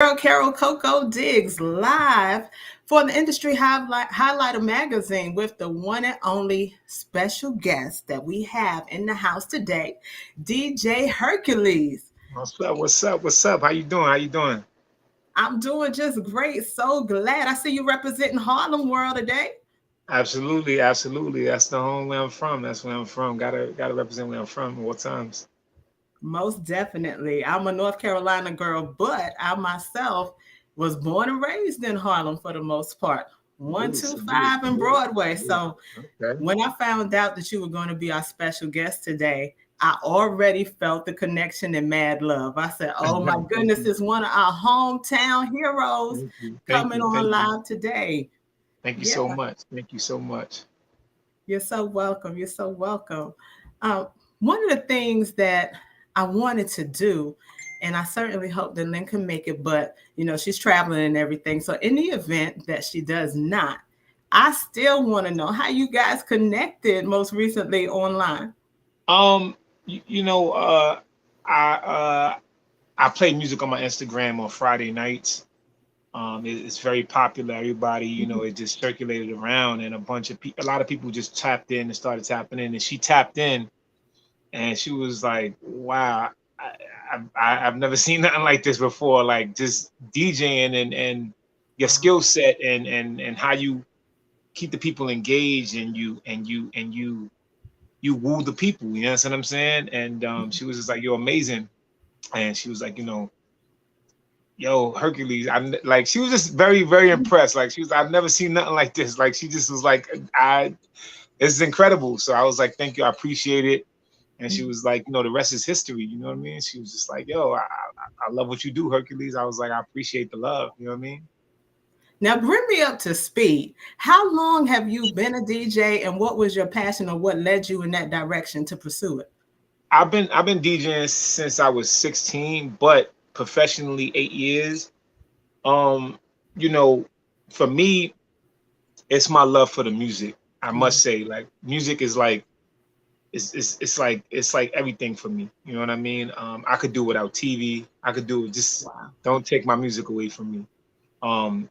girl, Carol Coco Diggs, live for the Industry Highlighter magazine with the one and only special guest that we have in the house today, DJ Hercules. What's up? What's up? What's up? How you doing? How you doing? I'm doing just great. So glad. I see you representing Harlem World today. Absolutely, absolutely. That's the home where I'm from. That's where I'm from. Gotta represent where I'm from at all times. Most definitely. I'm a North Carolina girl, but I myself was born and raised in Harlem for the most part. Salute, 125 in Broadway. salute. So Okay. when I found out that you were going to be our special guest today, I already felt the connection and mad love. I said, oh my Thank goodness, you. it's one of our hometown heroes Thank you. Thank coming you. on Thank you. live today. Thank you Yeah, so much. Thank you so much. you're so welcome. You're so welcome. Um, One of the things that I wanted to do, and I certainly hope that Lynn can make it, but she's traveling and everything. So in the event that she does not, I still want to know how you guys connected most recently online. Um, you, you know, uh, I I play music on my Instagram on Friday nights. It's very popular. Everybody, it just circulated around, and a lot of people just tapped in and started tapping in, and she tapped in, and she was like, "Wow, I've never seen nothing like this before. Like just DJing and your Wow. skill set and how you keep the people engaged and you woo the people. You know what I'm saying?" And she was just like, "You're amazing," and she was like, "Yo, Hercules." Like she was just very very impressed. Like she was, "I've never seen nothing like this." Like she just was like, It's incredible." So I was like, "Thank you, I appreciate it." And she was like, "The rest is history." You know what I mean? She was just like, "Yo, I love what you do, Hercules." I was like, "I appreciate the love." You know what I mean? Now bring me up to speed. How long have you been a DJ, and what was your passion, or what led you in that direction to pursue it? I've been DJing since I was 16, but professionally 8 years. Um, you know, for me, it's my love for the music. I Mm. must say, like, music is like it's like everything for me. You know what I mean? I could do without TV. I could do it. Just Wow. don't take my music away from me.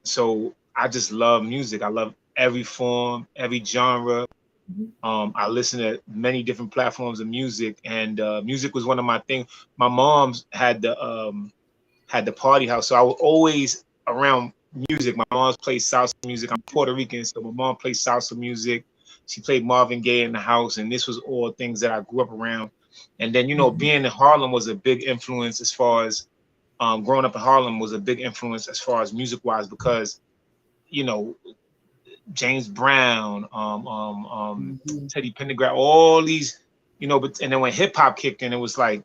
So I just love music. I love every form, every genre. Mhm. I listen to many different platforms of music, and music was one of my things. My mom's had the party house, so I was always around music. My mom's played salsa music. I'm Puerto Rican, so my mom played salsa music. She played Marvin Gaye in the house, and this was all things that I grew up around. And then, Mhm. being in Harlem was a big influence as far as growing up in Harlem was a big influence as far as music wise because you know James Brown, Mhm. Teddy Pendergrass, all these, but and then when hip hop kicked in, it was like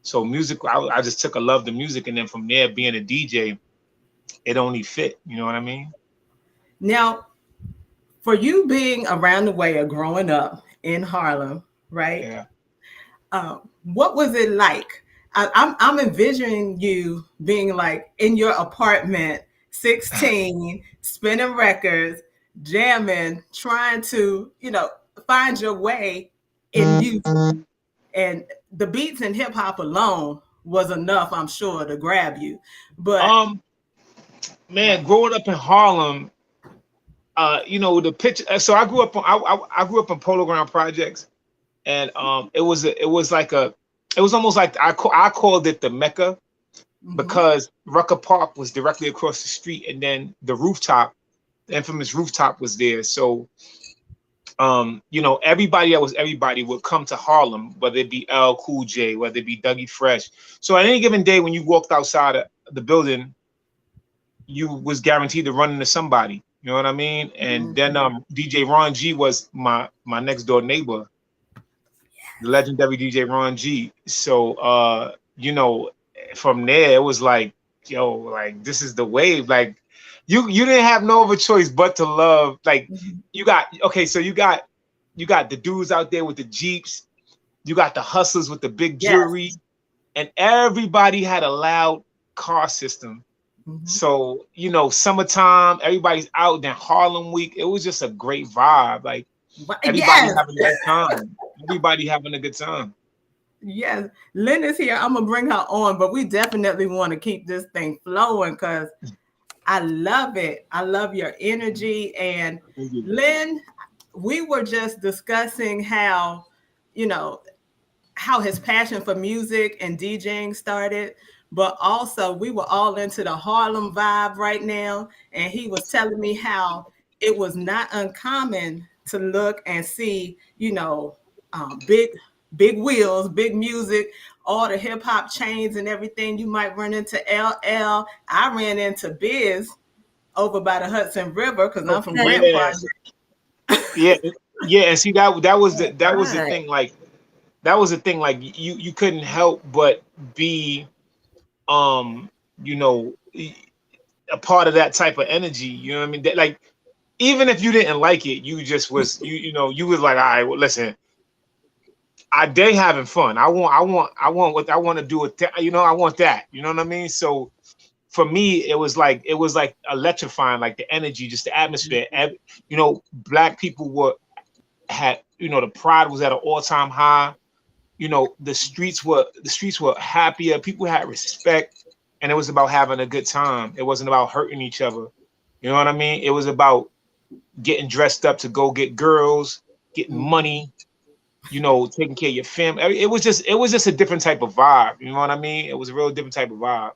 so music. I just took a love to music, and then from there, being a DJ, it only fit. You know what I mean? Now, for you being around the way of growing up in Harlem, right? Yeah. What was it like? I'm envisioning you being like in your apartment, 16, spinning records, jamming, trying to, find your way in music. And the beats and hip hop alone was enough, I'm sure, to grab you. But Um, man, wow. growing up in Harlem, the picture. So I grew up on I grew up in Polo Ground Projects, and it was almost like I called it the Mecca Mhm. because Rucker Park was directly across the street, and then the infamous rooftop was there. So, everybody that was everybody would come to Harlem, whether it be L Cool J, whether it be Dougie Fresh. So at any given day, when you walked outside of the building, you was guaranteed to run into somebody. You know what I mean? And then Mhm. DJ Ron G was my next door neighbor, the legendary DJ Ron G. So from there it was like, yo, like this is the wave. Like you didn't have no other choice but to love. Like Mhm. you got okay, so you got the dudes out there with the Jeeps, you got the hustlers with the big Yes. jewelry, and everybody had a loud car system. Mhm. So, summertime, everybody's out. Then Harlem Week, it was just a great vibe. Like everybody Yes. having a good time. Everybody having a good time. Yes, Lynn is here. I'm gonna bring her on, but we definitely want to keep this thing flowing because I love it. I love your energy. And Thank you. Lynn, we were just discussing how, you know, how his passion for music and DJing started, but also we were all into the Harlem vibe right now. And he was telling me how it was not uncommon to look and see, big, big wheels, big music, all the hip hop chains and everything. You might run into LL. I ran into Biz over by the Hudson River because I'm from Okay. Grand Yeah, Project. yeah, yeah. And see that was the Right. thing. Like that was the thing. Like you couldn't help but be um you know a part of that type of energy. You know what I mean? That, like even if you didn't like it, you just was you was like, all right, well, listen, they having fun. I want what I want to do with that. I want that. You know what I mean? So for me, it was like electrifying, like the energy, just the atmosphere. Black people had the pride was at an all time high. The streets were happier. People had respect, and it was about having a good time. It wasn't about hurting each other. You know what I mean? It was about getting dressed up to go get girls, getting money, taking care of your family. It was just a different type of vibe. You know what I mean? It was a real different type of vibe.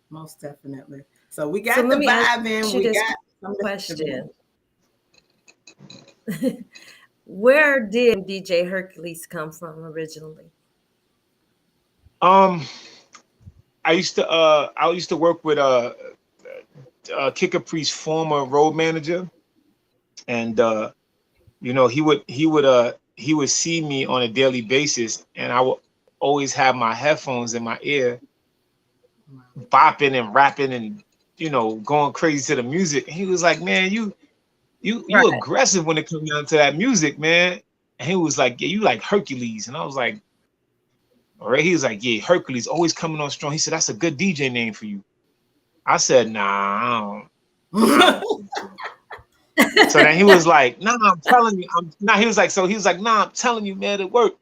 Most definitely. So we So got the let me ask vibe in, you we this got some of the question. Where did DJ Hercules come from originally? Um, I used to work with Kid Capri's former road manager, and he would see me on a daily basis, and I would always have my headphones in my ear, bopping and rapping and going crazy to the music. And he was like, "Man, you Right. aggressive when it comes down to that music, man." And he was like, "Yeah, you like Hercules." And I was like, "All right." He was like, "Yeah, Hercules always coming on strong." He said, "That's a good DJ name for you." I said, "Nah, I don't think so." So then he was like, "Nah, I'm telling you, I'm nah." He was like, "Nah, I'm telling you, man, it worked."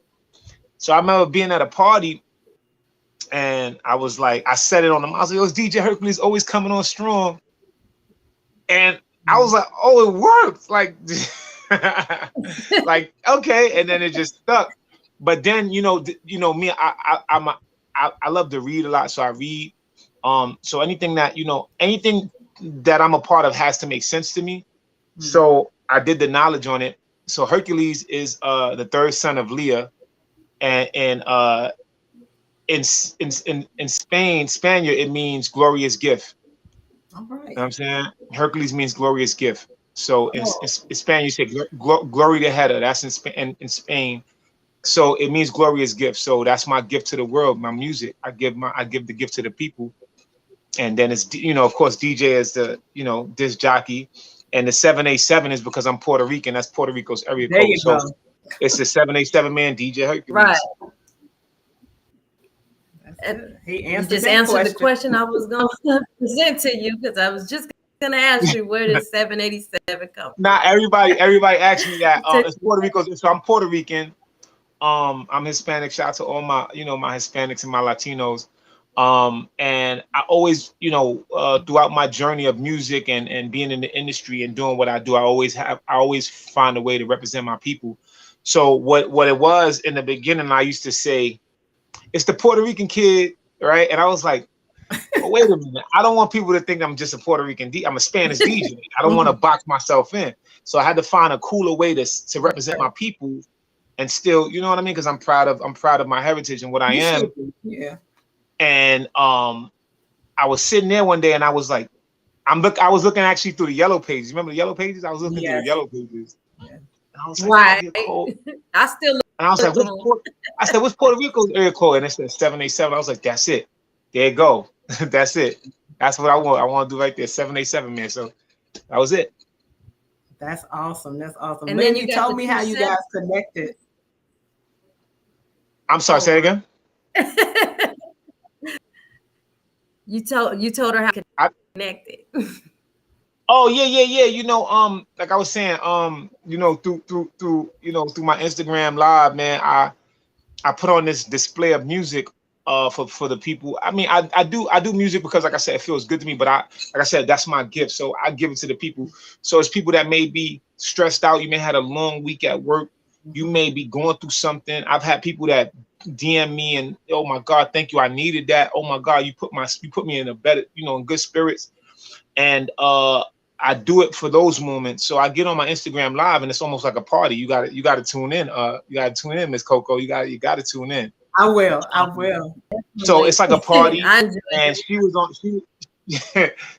So I remember being at a party, and I was like, I said it on the I was like, "Yo, it's DJ Hercules always coming on strong." And I was like, "Oh, it worked!" Like, like okay. And then it just stuck. But then me, I love to read a lot, so I read. So anything that I'm a part of has to make sense to me. So I did the knowledge on it. So Hercules is the third son of Leah, and in Spaniard, it means glorious gift. All You know what right. I'm saying? Hercules means glorious gift. So Oh, in Spanish, you say glory to Hera. That's in Spain. So it means glorious gift. So that's my gift to the world, my music. I give the gift to the people. And then it's of course DJ is the disc jockey, and the 787 is because I'm Puerto Rican. That's Puerto Rico's area there code. you So go. it's the 787 man, DJ Right. Hercules. That's And it. He you answered just that answered the question. question I was going to present to you because I was just going to ask you where did 787 come Now from? everybody asks me that. So, It's Puerto Rico. So I'm Puerto Rican. I'm Hispanic. Shout out to all my my Hispanics and my Latinos. And I always throughout my journey of music and being in the industry and doing what I do, I always find a way to represent my people. So what it was in the beginning, I used to say it's the Puerto Rican kid, right? And I was like, but wait a minute, I don't want people to think I'm just a Puerto Rican I'm a Spanish DJ. I don't want to Mhm. box myself in. So I had to find a cooler way to represent my people and still, you know what I mean? Because I'm proud of my heritage and what I You am. should be. Yeah. And I was sitting there one day and I was like, I was looking actually through the yellow pages. Remember the yellow pages? I was looking through the Yes. yellow pages. Yeah. And I was like, right. area code. I still And I was like, look through them. I said, what's Puerto Rico's area code? And it said 787. I was like, that's it. There you go. That's it. That's what I want. I want to do right there. 787, man. So that was it. That's awesome. That's awesome. And then you Lindsay, got told the me two how you guys siblings. connected. I'm sorry, Oh say it my. again. you told her how to I, connect it. oh yeah. Like I was saying, through my Instagram live, man, I put on this display of music for the people. I mean, I do music because, like I said, it feels good to me. But like I said, that's my gift, so I give it to the people. So it's people that may be stressed out. You may have had a long week at work. You may be going through something. I've had people that DM me and, oh my God, thank you, I needed that. Oh my God, you put me in a better, in good spirits. And I do it for those moments. So I get on my Instagram live, and it's almost like a party. You got to tune in. You got to tune in, Miss Coco. You got to tune in. I will. I will. So it's like a party, I enjoy and it. she was on.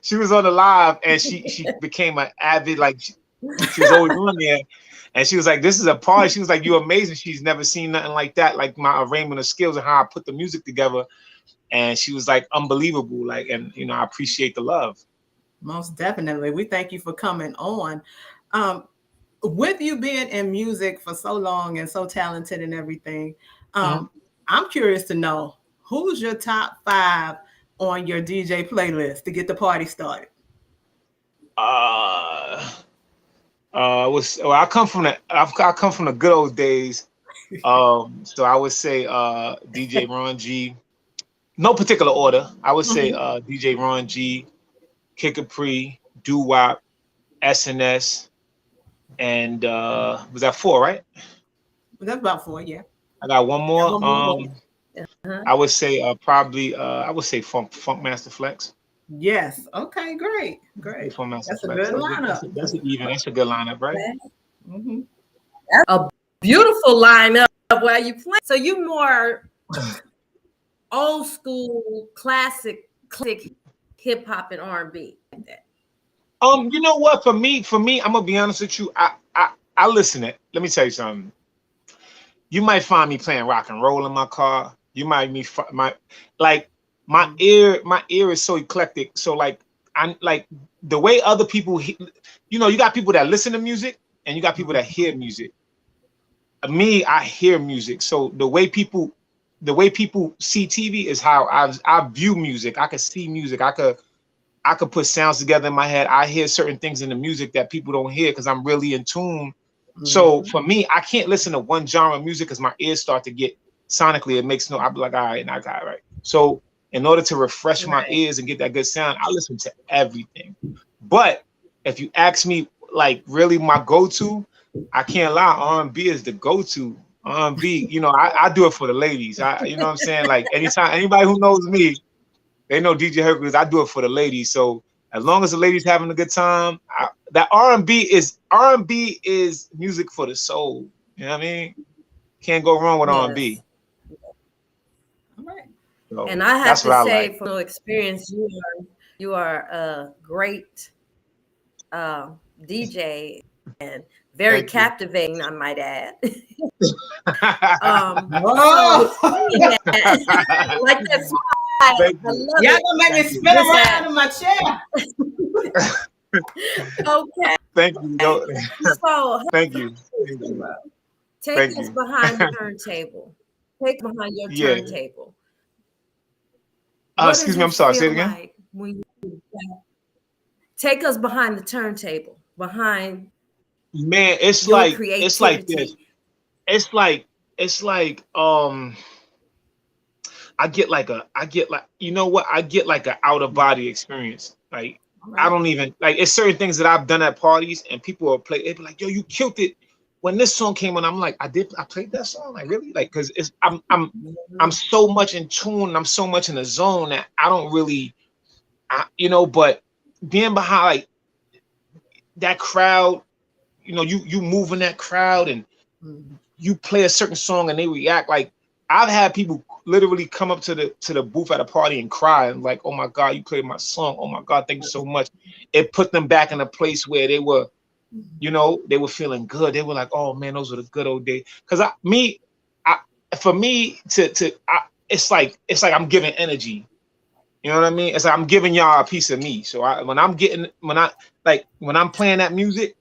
She was on the live, and she became an avid, like she was always on there, and she was like, "This is a party." She was like, "You're amazing." She's never seen nothing like that, like my arrangement of skills and how I put the music together. And she was like, "Unbelievable!" Like, and I appreciate the love. Most definitely. We thank you for coming on. Um, with you being in music for so long and so talented and everything, Mhm. um, I'm curious to know who's your top five on your DJ playlist to get the party started. Uh, I come from I come from the good old days. So I would say DJ Ron G. No particular order. I would say Mhm. DJ Ron G, Kid Capri, Doo Wop, SNS, and was that four, right? That's about four, yeah. I got one Got more. one more. Uh-huh. I would say probably I would say Funk Master Flex. Yes. Okay, great. Yeah, Great. Funk Master That's a Flex. good That's good. lineup. That's a good lineup, right? Hmm. A beautiful lineup while you play. So you more old school, classic hip hop and R&B like that. You know what? For me, I'm gonna be honest with you. I listen it. Let me tell you something. You might find me playing rock and roll in my car. You might me fi- my like my ear is so eclectic. So like I'm like the way other people you got people that listen to music and you got people that hear music. Me, I hear music. So the way people see TV is how I view music. I could see music. I could put sounds together in my head. I hear certain things in the music that people don't hear because I'm really in tune. So Hmm. for me, I can't listen to one genre of music because my ears start to get sonically. It makes no. I'll be like, all right, and I got it right. So in order to refresh my Right. ears and get that good sound, I listen to everything. But if you ask me, like really my go-to, I can't lie. R&B is the go-to. R&B, I do it for the ladies. You know what I'm saying? Like anytime anybody who knows me, they know DJ Hercules. I do it for the ladies. So as long as the ladies having a good time, that R&B is music for the soul. You know what I mean? Can't go wrong with R&B. Yes. All right. So And I have that's to what I like. say, from no experience, you are a great uh, DJ and very Thank you. captivating, I might add. So Oh, saying that, like that smile, Thank I you. love y'all it. gonna make me Thank you. spin Just around that. in my chair. Okay. Thank you. So Thank you. Thank you. take Thank us you. behind the turntable. Take us behind your Yeah. turntable. What Excuse does me. it I'm sorry. Say it feel again. like when you take us behind the turntable, behind Man, it's your like this. creativity? It's like it's like I get like you know what? I get like an out of body experience. Like All I right. don't even like it's certain things that I've done at parties and people will play. They'd be like, "Yo, you killed it." When this song came on, I'm like, I played that song, like really, like because it's I'm Mhm. so much in tune, and I'm so much in the zone that I don't really, but being behind like that crowd, you move in that crowd and Mhm. you play a certain song and they react. Like I've had people literally come up to the booth at a party and cry and like, oh my God, you played my song. Oh my God, thank you so much. It put them back in a place where they were feeling good. They were like, oh man, those were the good old days. Cause I for me it's like I'm giving energy. You know what I mean? It's like I'm giving y'all a piece of me. So when I'm playing that music,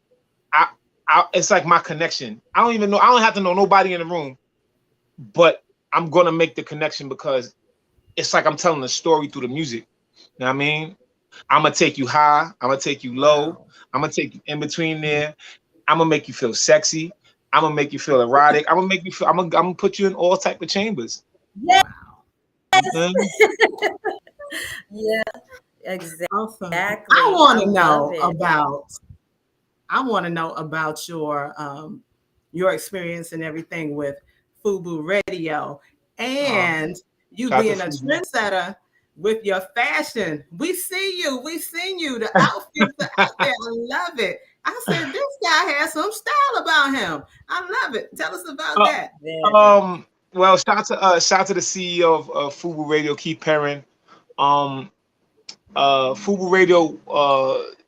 I, it's like my connection. I don't even know. I don't have to know nobody in the room, but I'm gonna make the connection because it's like I'm telling a story through the music. You know what I mean? I'm gonna take you high. I'm gonna take you low. Wow. I'm gonna take you in between there. I'm gonna make you feel sexy. I'm gonna make you feel erotic. I'm gonna make you feel. I'm gonna put you in all type of chambers. Yes. Mhm. Yeah, exactly. Awesome. I I want to love know it. about. I want to know about your experience and everything with Fubu Radio, and you Shout out to being a Fubu. trendsetter with your fashion. We see you. We seen you. The outfits are out there. I love it. I said this guy has some style about him. I love it. Tell us about Uh, that. Very. well, shout out to the CEO of Fubu Radio, Keith Perrin. Um, Fubu Radio.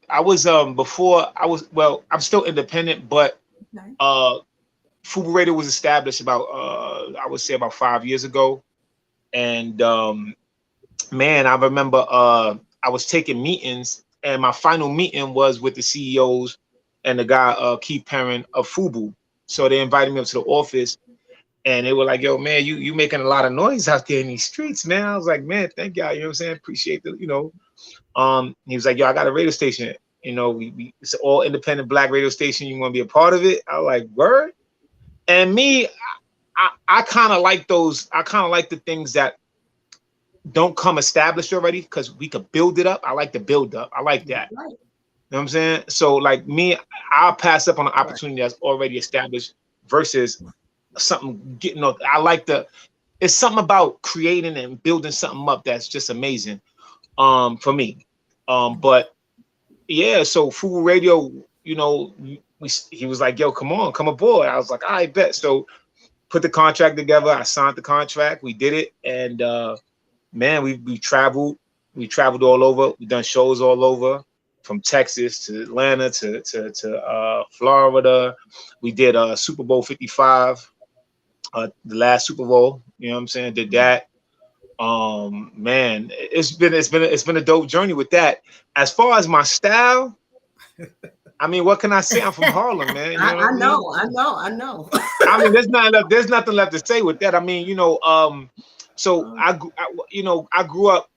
I was before I was well. I'm still independent, but Okay. uh, Fubu Radio was established about I would say about 5 years ago, and man, I remember I was taking meetings, and my final meeting was with the CEOs and the guy Keith Perrin of Fubu. So they invited me up to the office, and they were like, "Yo, man, you making a lot of noise out there in these streets, man." I was like, "Man, thank y'all. You know what I'm saying? Appreciate the, you know." He was like, "Yo, I got a radio station. You know, we it's an all independent black radio station. You want to be a part of it?" I was like, "Word." And me, I kind of like those. I kind of like the things that don't come established already because we could build it up. I like the build up. I like that. Right. You know what I'm saying? So like me, I'll pass up on an Right. opportunity that's already established versus something getting up. I like the it's something about creating and building something up that's just amazing. For me. But yeah, so Fubu Radio, you know, he was like, "Yo, come on, come aboard." I was like, "I bet." So put the contract together. I signed the contract. We did it, and man, we traveled all over. We done shows all over, from Texas to Atlanta to Florida. We did Super Bowl 55, the last Super Bowl. You know what I'm saying? Did that. Man, it's been a dope journey with that. As far as my style, I mean, what can I say? I'm from Harlem, man. You know what I I mean? know. I know. I know. I mean, there's nothing left to say with that. I mean, you know, so you know, I grew up,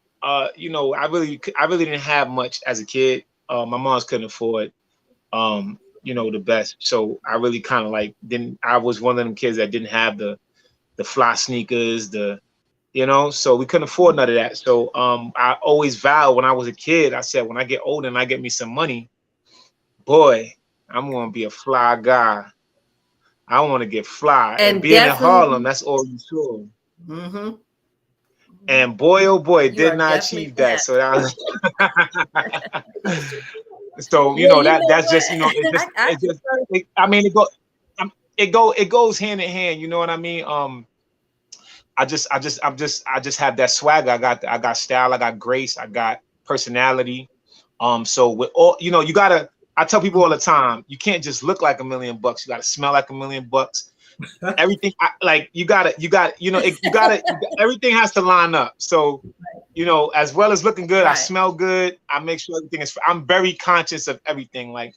you know, I really didn't have much as a kid. My mom's couldn't afford, you know, the best. So I really kind of like didn't. I was one of them kids that didn't have the fly sneakers, you know, so we couldn't afford none of that. So I always vowed when I was a kid, I said, when I get older and I get me some money, boy, I'm gonna be a fly guy. I want to get fly. And And being in Harlem, definitely, that's all you saw. Mm-hmm. And boy, oh boy, you did are not definitely achieve that. that. So that was, so you Yeah, know you know that's just, what? you know, I it just concur. I mean it goes hand in hand. You know what I mean? I just have that swagger. I got style. I got grace. I got personality. So with all, you know, you gotta. I tell people all the time, you can't just look like $1,000,000. You gotta smell like $1,000,000. Everything like you know, everything has to line up. So, you know, as well as looking good, I Right. smell good. I make sure everything is. I'm very conscious of everything. Like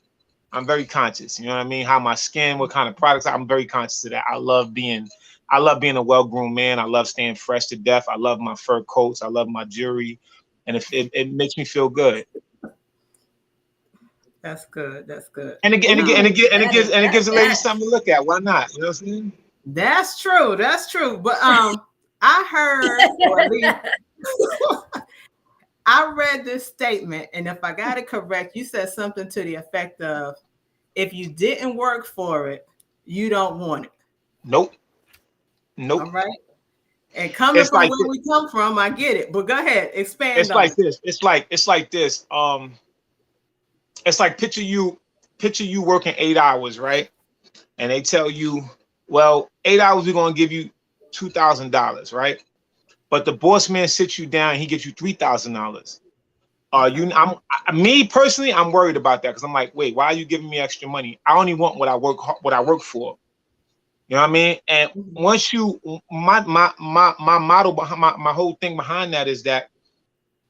I'm very conscious. You know what I mean? How my skin, what kind of products. I'm very conscious of that. I love being a well-groomed man. I love staying fresh to death. I love my fur coats. I love my jewelry, and if it makes me feel good. That's good. That's good. Ooh, that is And it gives the ladies that. something to look at. Why not? You know what I'm saying? That's true. That's true. But I heard, or at least I read this statement, and if I got it correct, you said something to the effect of, "If you didn't work for it, you don't want it." Nope. All Nope. right. And coming It's from like where we come from, I get it. But go ahead, expand it's on like it. this. It's like this. It's like picture you working 8 hours, right? And they tell you, well, 8 hours we're gonna give you $2,000, right? But the boss man sits you down, he gives you $3,000. Okay. Me personally, I'm worried about that because I'm like, wait, why are you giving me extra money? I only want what I work for. You know what I mean? And Mhm. once you my model behind my whole thing behind that is that,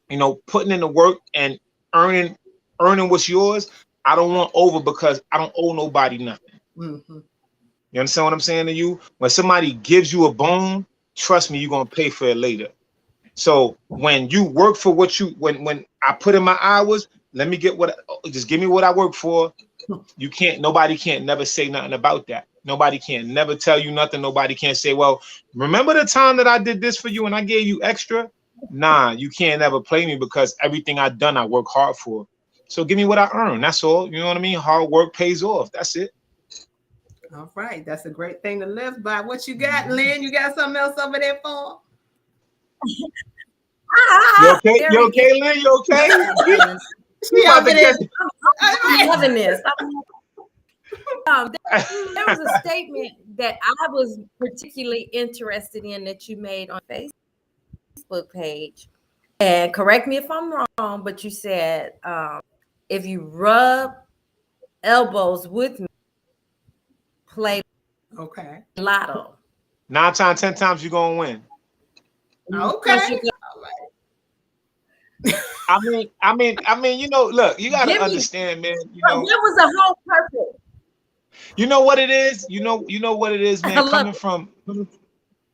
you know, putting in the work and earning what's yours. I don't want over because I don't owe nobody nothing. Mhm. You understand what I'm saying to you? When somebody gives you a bone, trust me, you're gonna pay for it later. So when you work for what you when I put in my hours, let me get just give me what I work for. You can't, nobody can't never say nothing about that. Nobody can never tell you nothing. Nobody can say, well, remember the time that I did this for you and I gave you extra? Nah, you can't ever play me because everything I've done, I work hard for. So give me what I earn. That's all. You know what I mean? Hard work pays off. That's it. All right. That's a great thing to live by. What you got, Lynn? You got something else over there for? You okay? You Very okay, Lynn? You okay? good. You She about over to there. get I'm loving this. There was a statement that I was particularly interested in that you made on Facebook page. And correct me if I'm wrong, but you said if you rub elbows with me, play Okay. lotto. 9 times, 10 times, you're gonna win. Okay. I mean, you know, look, you gotta Give me. understand, man. What was the whole purpose? You know what it is. You know what it is, I man. love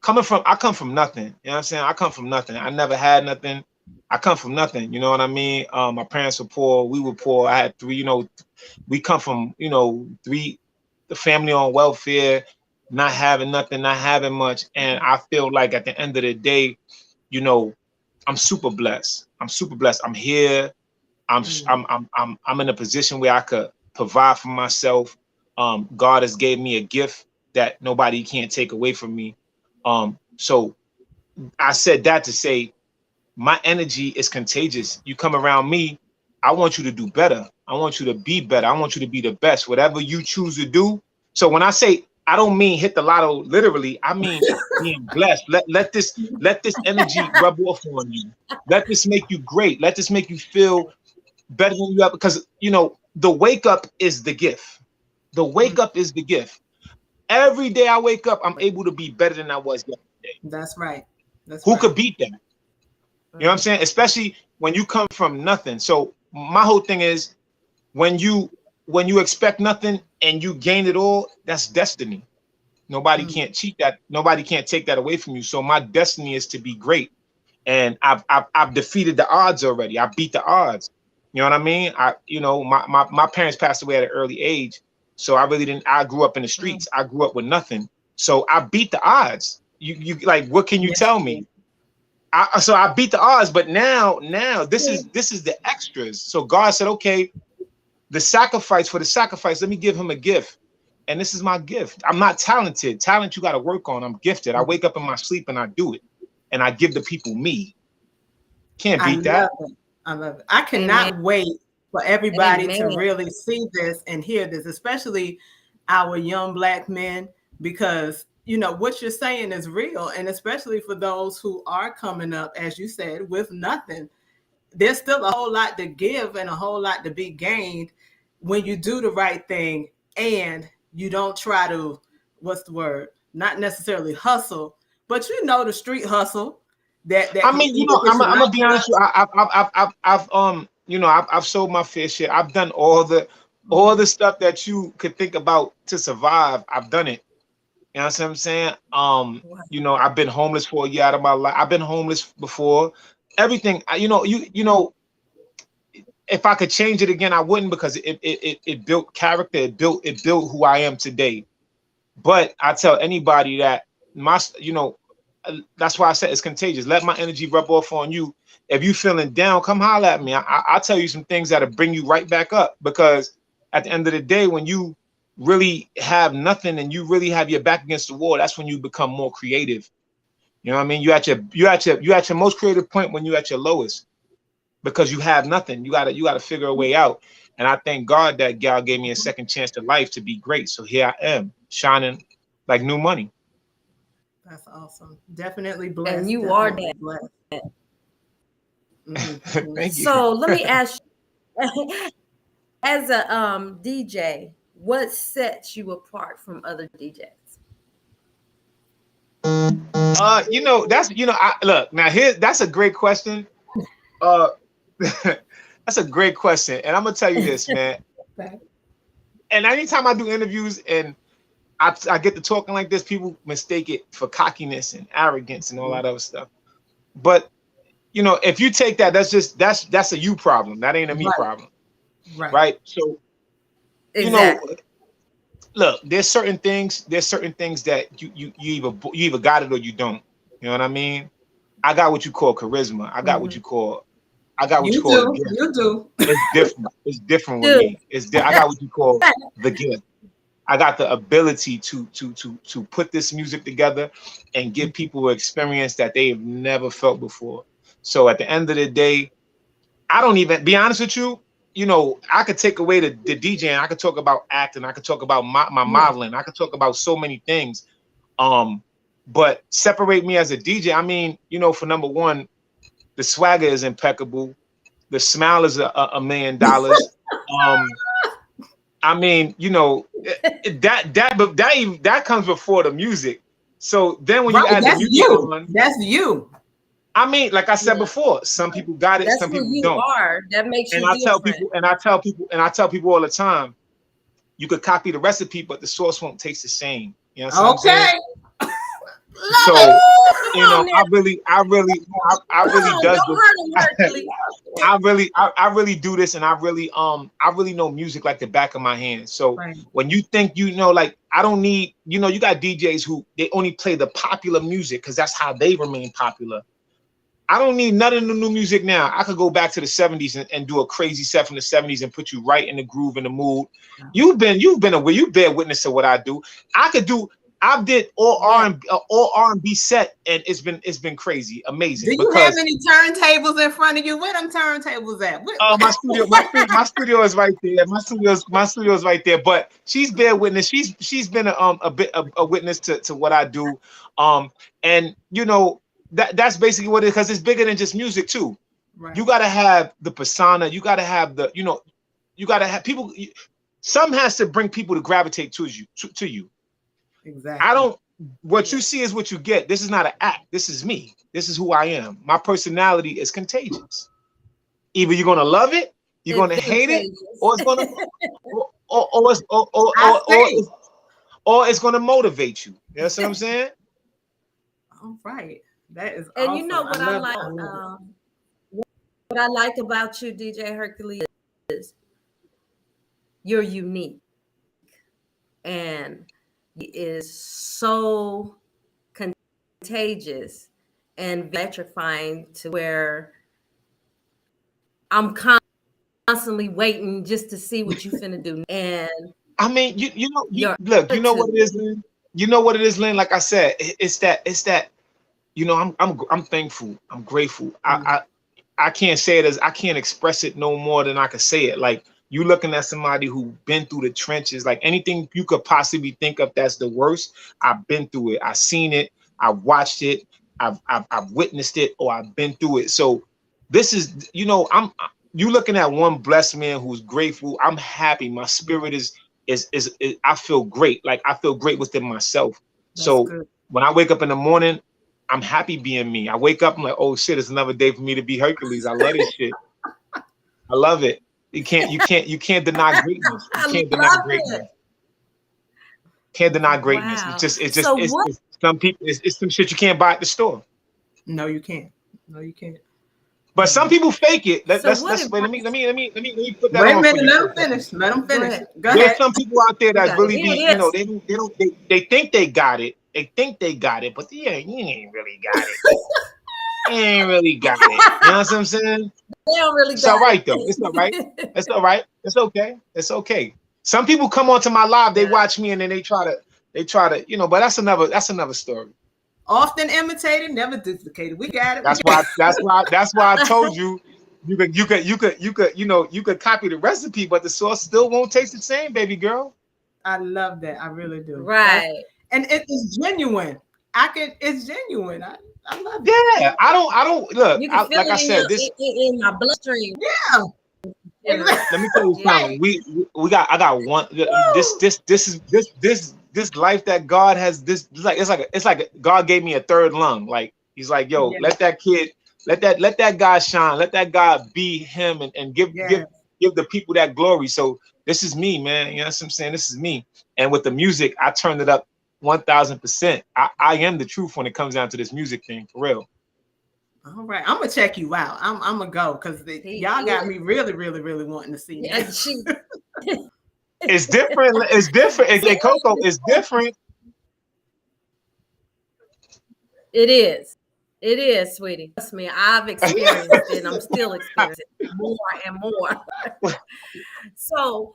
I come from nothing. You know what I'm saying? I come from nothing. I never had nothing. I come from nothing. You know what I mean? My parents were poor. We were poor. I had three. You know, we come from the family on welfare, not having nothing, not having much. And I feel like at the end of the day, you know, I'm super blessed. I'm super blessed. I'm here. I'm in a position where I could provide for myself. God has gave me a gift that nobody can't take away from me. So I said that to say my energy is contagious. You come around me, I want you to do better. I want you to be better. I want you to be the best. Whatever you choose to do. So when I say I don't mean hit the lotto literally, I mean being blessed. Let this energy rub off on you. Let this make you great. Let this make you feel better than you have, because you know the wake up is the gift. The wake up is the gift. Every day I wake up, I'm able to be better than I was yesterday. That's right. That's Who right. could beat that? You know what I'm saying? Especially when you come from nothing. So my whole thing is when you expect nothing and you gain it all, that's destiny. Nobody can't cheat that. Nobody can't take that away from you. So my destiny is to be great. And I've defeated the odds already. I beat the odds. You know what I mean? My parents passed away at an early age. So I grew up in the streets. I grew up with nothing. So I beat the odds. You like, what can you tell me? So I beat the odds, but now this is the extras. So God said, okay, the sacrifice for the sacrifice, let me give him a gift. And this is my gift. I'm not talented. Talent you got to work on. I'm gifted. I wake up in my sleep and I do it. And I give the people me. Can't beat that. I love it. I cannot wait for everybody to really see this and hear this, especially our young Black men, because you know what you're saying is real, and especially for those who are coming up, as you said, with nothing. There's still a whole lot to give and a whole lot to be gained when you do the right thing and you don't try to, what's the word? Not necessarily hustle, but you know the street hustle. I mean, you know, I'm gonna be honest with you, I've sold my fair share. I've done all the stuff that you could think about to survive. I've done it. You know what I'm saying? You know, I've been homeless for a year out of my life. I've been homeless before. Everything, you know, if I could change it again, I wouldn't, because it built character. It built who I am today. But I tell anybody that that's why I said it's contagious. Let my energy rub off on you. If you feeling down, come holler at me. I'll tell you some things that'll bring you right back up. Because at the end of the day, when you really have nothing and you really have your back against the wall, that's when you become more creative. You know what I mean? You at your most creative point when you're at your lowest, because you have nothing. You gotta figure a way out. And I thank God that God gave me a second chance to life to be great. So here I am, shining like new money. That's awesome. Definitely blessed. And you definitely are blessed. Thank you. So let me ask you, as a DJ, what sets you apart from other DJs? You know, look, now here, that's a great question. That's a great question. And I'm gonna tell you this, man. And anytime I do interviews and I get to talking like this, people mistake it for cockiness and arrogance and all that other stuff. But you know, if you take that, that's a you problem. That ain't a me problem. Right. So you know, Exactly. look, there's certain things that you either got it or you don't. You know what I mean? I got what you call charisma. Mhm. I got what you You call the do. gift. You do. It's different. It's different with Do. me. I got what you call the gift. I got the ability to put this music together and give people an experience that they've never felt before. So at the end of the day, I don't even be honest with you. You know, I could take away the DJing. I could talk about acting. I could talk about my Yeah. modeling. I could talk about so many things. Um, but separate me as a DJ. I mean, you know, for number one, the swagger is impeccable. The smile is $1 million. Um, I mean, you know, that comes before the music. So then when you Right. add the That's music you. on, That's you. I mean, like I said Yeah. before, some people got it, That's some who people you don't. are. That makes And you I tell different. people, and I tell people, and I tell people all the time, you could copy the recipe, but the sauce won't taste the same. You know what I'm saying? Okay. Love it. So, Ooh, come you on know, now. I Come really on. does Don't this. hurt him, Hercules. I really do this, and I really know music like the back of my hand. So Right. when you think you know, like I don't need, you know, you got DJs who they only play the popular music because that's how they remain popular. I don't need none of the new music now. I could go back to the 70s and do a crazy set from the 70s and put you right in the groove and the mood. You've been witness to what I do. I could do I did Yeah. all R&B set, and it's been crazy, Do amazing you have because any turntables in front of you? Where them turntables at? my studio is right there. My studio is right there. But she's bear witness. She's been a witness to what I do. And you know that's basically what it is because it's bigger than just music too. You Right. got to have the persona. You got to have you got to have people. Some has to bring people to gravitate to you. I Exactly. don't. What you Yeah. see is what you get. This is not an act. This is me. This is who I am. My personality is contagious. Either you're gonna love it, you're It's gonna hate it, contagious. or it's gonna or it's I see. or it's gonna motivate you. You know what I'm saying? All right. That is And you know awesome. I what I love it. like? I love it. What I like about you, DJ Hercules, is you're unique and is so contagious and electrifying to where I'm constantly waiting just to see what you finna do. And I mean, you know, your look, you know what it attitude. is, Lynn. You know what it is, Lynn. Like I said, it's that you know, I'm thankful. I'm grateful. Mm. I can't say it as I can't express it no more than I could say it. Like you looking at somebody who been through the trenches, like anything you could possibly think of that's the worst. I've been through it. I've seen it. I've watched it. I've witnessed it, or I've been through it. So this is, you know, you looking at one blessed man who's grateful. I'm happy. My Yeah, spirit is I feel great. Like I feel great within myself. that's So good. when I wake up in the morning, I'm happy being me. I wake up, I'm like, oh shit, it's another day for me to be Hercules. I love this shit. I love it. You can't deny greatness. You I can't deny love it. greatness. Can't deny greatness. Wow. It's some people. It's some shit you can't buy at the store. No, you can't. No, you can't. But some people fake it. So what Let's wait. advice? Let me put that Wait a on for minute. you Let for a them second. finish. Let them Go finish. ahead. Go There's ahead. some people out there We that gotta really hear be, you know, this. they think they got it. They think they got it, but yeah, you ain't really got it. You ain't really got it. You know what I'm saying? They don't really It's all got right though. It's all right. it. It's all right. It's okay. It's okay. Some people come onto my live, they Yeah. watch me, and then they try to, you know. But that's another story. Often imitated, never duplicated. We got it. We got That's why I told you, you could copy the recipe, but the sauce still won't taste the same, baby girl. I love that. I really do. That's Right. and it is genuine. It's genuine. I love it. Yeah, I don't look. You can feel Like I it in your said, this. in my bloodstream. Yeah. Generous. Let me tell you Yeah. something. We got I got one. Woo. This life that God has. This it's like God gave me a third lung. Like he's like, yo, Yeah. let that kid, let that guy shine. Let that guy be him and Yeah. give the people that glory. So this is me, man. You know what I'm saying? This is me. And with the music, I turned it up 1000%. I am the truth when it comes down to this music thing, for real. All right. I'm gonna check you out. I'm gonna go because He y'all got is. me really, really, really wanting to see Yeah, now. she It's different. It's different. Coco, it's different. It is. It is, sweetie. Trust me, I've experienced it and I'm still experiencing it more and more. So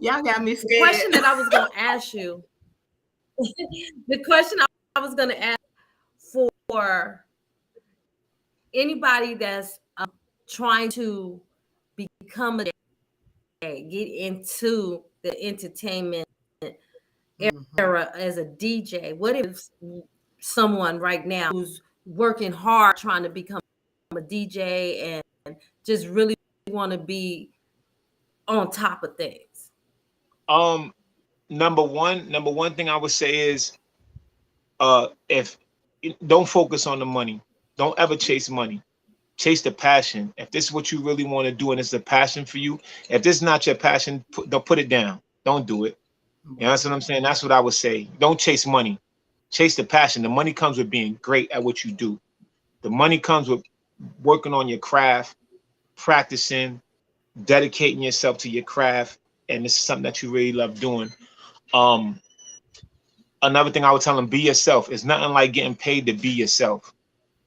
Y'all got me the scared. question that I was going to ask you, the question I was going to ask for anybody that's trying to become a get into the entertainment era as a DJ, what if someone right now who's working hard trying to become a DJ and just really want to be on top of things? Number one thing I would say is, if don't focus on the money. Don't ever chase money. Chase the passion. If this is what you really want to do and it's a passion for you, if this is not your passion, don't put it down. Don't do it. You know what I'm saying? That's what I would say. Don't chase money. Chase the passion. The money comes with being great at what you do. The money comes with working on your craft, practicing, dedicating yourself to your craft, and this is something that you really love doing. Another thing I would tell them: be yourself. It's nothing like getting paid to be yourself.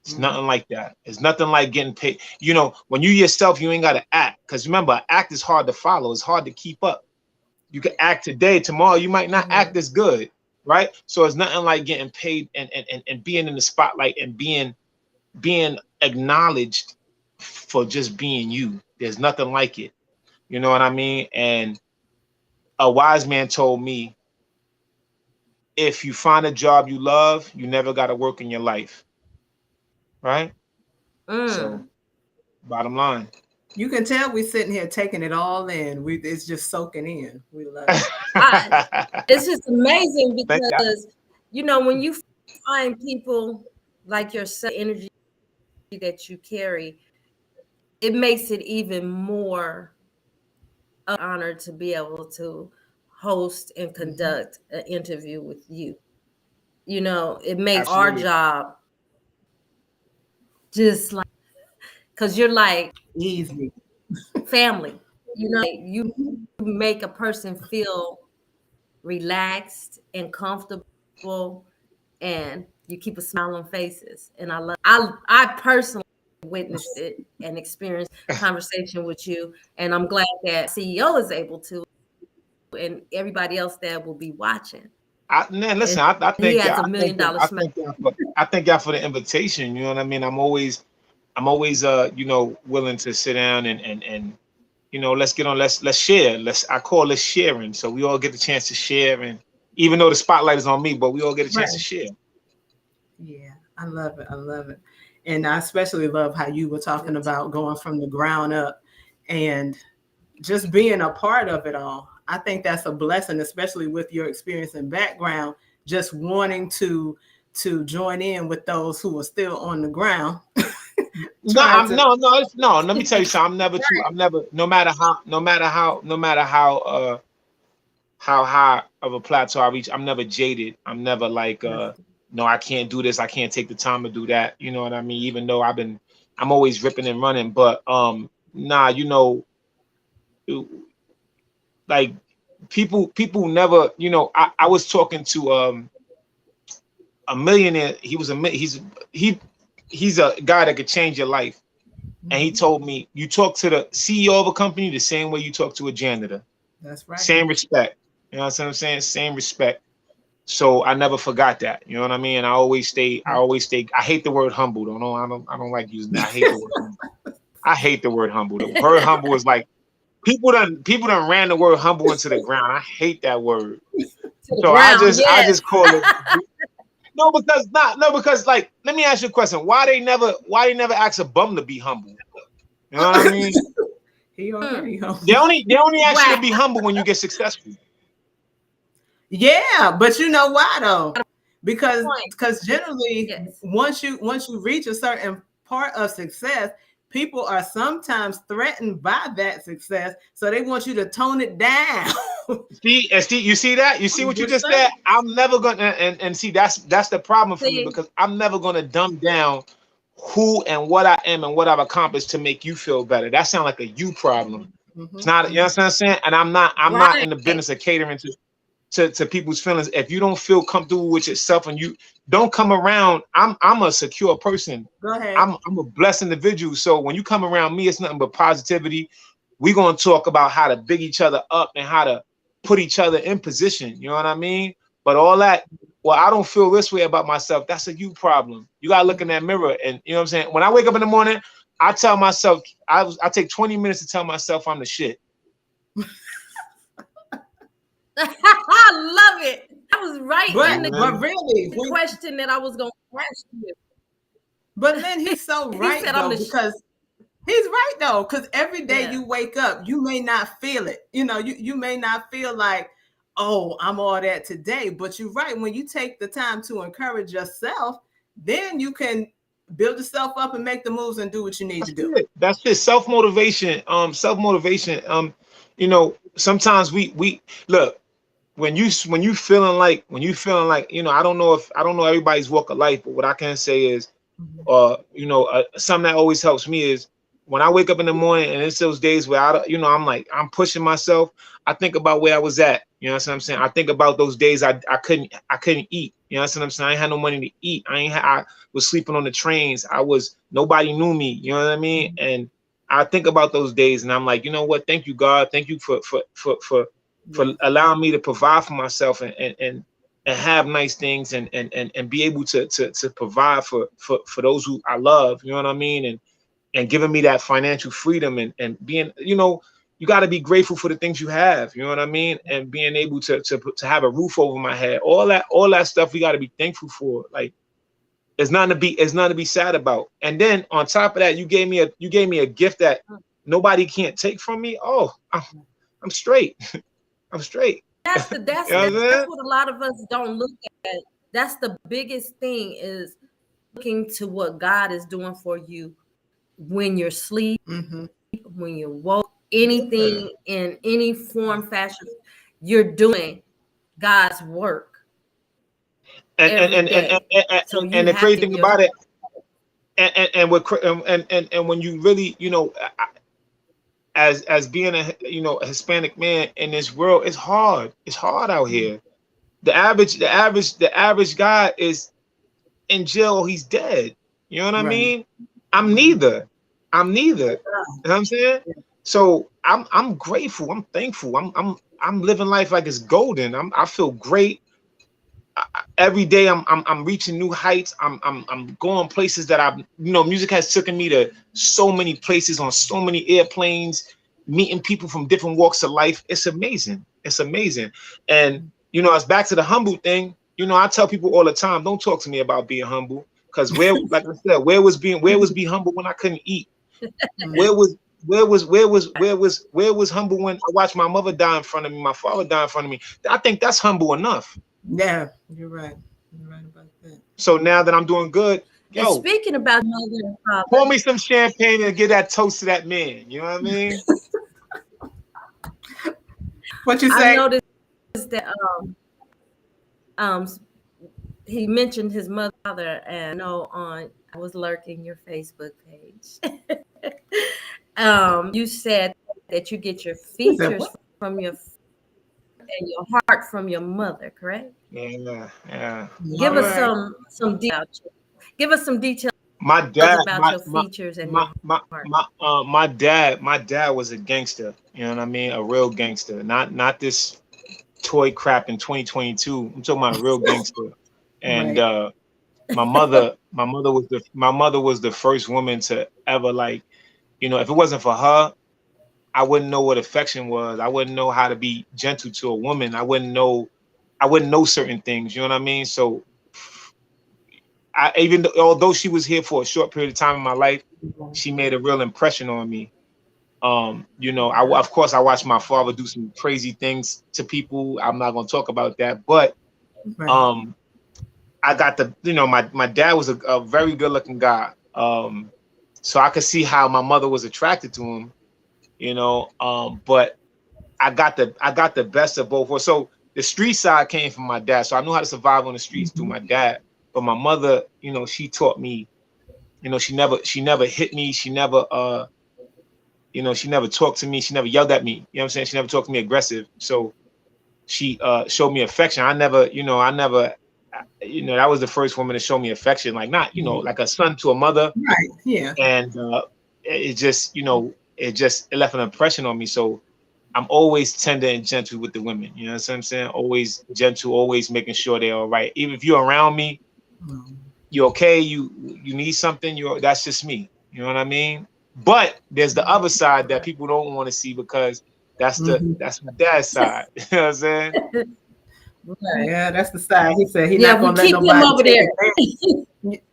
It's nothing like that. It's nothing like getting paid. You know, when you yourself, you ain't got to act. Because remember, act is hard to follow. It's hard to keep up. You can act today, tomorrow you might not act as good, right? So it's nothing like getting paid and being in the spotlight and being acknowledged for just being you. There's nothing like it. You know what I mean? And a wise man told me, if you find a job you love, you never got to work in your life. Right? So, bottom line. You can tell we're sitting here taking it all in. It's just soaking in. We love it. It's just amazing because, you know, when you find people like yourself, energy that you carry, it makes it even more an honor to be able to host and conduct an interview with you. You know, it makes our job just like, because you're like easy family. You know, you make a person feel relaxed and comfortable, and you keep a smile on faces. And I personally witnessed it and experienced conversation with you, and I'm glad that CEO is able to, and everybody else that will be watching. I thank he has y'all. $1 million smile. I thank y'all for the invitation. You know what I mean? I'm always you know, willing to sit down and you know, let's get on, let's share. I call this sharing. So we all get the chance to share, and even though the spotlight is on me, but we all get a chance to share. Yeah, I love it. I love it. And I especially love how you were talking about going from the ground up and just being a part of it all. I think that's a blessing, especially with your experience and background, just wanting to join in with those who are still on the ground. No. Let me tell you something. I'm never, no matter how high of a plateau I reach, I'm never jaded. I'm never like, no, I can't do this. I can't take the time to do that. You know what I mean? Even though I'm always ripping and running, but nah, you know, like people never, you know, I was talking to a millionaire. He's a guy that could change your life. And he told me, you talk to the CEO of a company the same way you talk to a janitor. That's right. Same respect. You know what I'm saying? Same respect. So I never forgot that. You know what I mean? I always stay. I hate the word humble. I don't like using that. I hate the word humble. I hate the word humble. The word humble is like people done ran the word humble into the ground. I hate that word. So I just call it. Because like, let me ask you a question. Why they never ask a bum to be humble? You know what I mean? He already humble. They only ask you to be humble when you get successful. Yeah, but you know why though? Because generally once you reach a certain part of success, people are sometimes threatened by that success, so they want you to tone it down. See, you see that? You see what you just said? I'm never gonna and see that's the problem for me, because I'm never gonna dumb down who and what I am and what I've accomplished to make you feel better. That sounds like a you problem. It's not, you know what I'm saying? And I'm not in the Right. business of catering to people's feelings. If you don't feel comfortable with yourself and you don't come around, I'm a secure person. Go ahead. I'm a blessed individual. So when you come around me, it's nothing but positivity. We're gonna talk about how to big each other up and how to put each other in position. You know what I mean? But all that, well, I don't feel this way about myself. That's a you problem. You gotta look in that mirror, and you know what I'm saying? When I wake up in the morning, I tell myself, I take 20 minutes to tell myself I'm the shit. I love it. That was right in But really, the question that I was going to ask you. but Lynn, he's so He right said I'm though, the because he's right though, because every day yeah. you wake up, you may not feel it. You know, you may not feel like, oh, I'm all that today. But you're right. When you take the time to encourage yourself, then you can build yourself up and make the moves and do what you need to That's do. it. That's it. Self-motivation. Self-motivation. You know, sometimes we look when you feeling like, you know, I don't know everybody's walk of life, but what I can say is, something that always helps me is when I wake up in the morning and it's those days where I'm like, I'm pushing myself. I think about where I was at. You know what I'm saying? I think about those days I couldn't eat. You know what I'm saying? I ain't had no money to eat. I was sleeping on the trains. Nobody knew me. You know what I mean? And I think about those days and I'm like, you know what? Thank you, God. Thank you for allowing me to provide for myself and have nice things and be able to provide for those who I love, you know what I mean? And giving me that financial freedom and being, you know, you got to be grateful for the things you have, you know what I mean? And being able to have a roof over my head, all that stuff we got to be thankful for. Like it's nothing to be sad about. And then on top of that, you gave me a gift that nobody can't take from me. Oh, I'm straight. I'm straight. That's the You know what I'm that's saying? what a lot of us don't look at. That's the biggest thing is looking to what God is doing for you when you're asleep, when you're woke, anything in any form, fashion, you're doing God's work And and every and and and, day. and, So and you and the have crazy to thing give about it, and when you really, you know, as being a Hispanic man in this world, it's hard. It's hard out here. The average guy is in jail or he's dead. You know what I Right. mean? I'm neither. I'm neither. You know what I'm saying? So I'm grateful. I'm thankful. I'm living life like it's golden. I feel great. Every day I'm reaching new heights. I'm going places that music has taken me to so many places on so many airplanes, meeting people from different walks of life. It's amazing. It's amazing. And it's back to the humble thing. I tell people all the time, don't talk to me about being humble. Because like I said, where was be humble when I couldn't eat? Where was humble when I watched my mother die in front of me, my father die in front of me? I think that's humble enough. Yeah, you're right. You're right about that. So now that I'm doing good, and yo, speaking about mother and pour father, me some champagne and give that toast to that man. You know what I mean? What you I say? noticed that um he mentioned his mother, and I know I was lurking your Facebook page. You said that you get your He said, features what? from your and your heart from your mother, correct? Yeah, yeah. Give All us right. some details. Give us some details My dad, about your features and your heart. my dad was a gangster. You know what I mean? A real gangster, not this toy crap in 2022. I'm talking about a real gangster. And Right. my mother was the first woman to ever, like, if it wasn't for her, I wouldn't know what affection was. I wouldn't know how to be gentle to a woman. I wouldn't know certain things. You know what I mean? So although she was here for a short period of time in my life, she made a real impression on me. Of course I watched my father do some crazy things to people. I'm not gonna talk about that, but Right. um, I got my dad was a very good looking guy. So I could see how my mother was attracted to him. But I got the best of both worlds. So the street side came from my dad, so I knew how to survive on the streets through my dad. But my mother, she taught me. She never hit me. She never You know, she never talked to me. She never yelled at me. You know what I'm saying? She never talked to me aggressive. So she showed me affection. I never, you know, that was the first woman to show me affection. Like not, you know, like a son to a mother. Right. Yeah. And it just, you know, it left an impression on me. So I'm always tender and gentle with the women. You know what I'm saying? Always gentle, always making sure they're all right. Even if you're around me, you're okay. You need something. That's just me. You know what I mean? But there's the other side that people don't want to see because that's my dad's side. You know what I'm saying? Right. Yeah, that's the side. He said he's Yeah, not we gonna let keep him nobody over take there. advantage.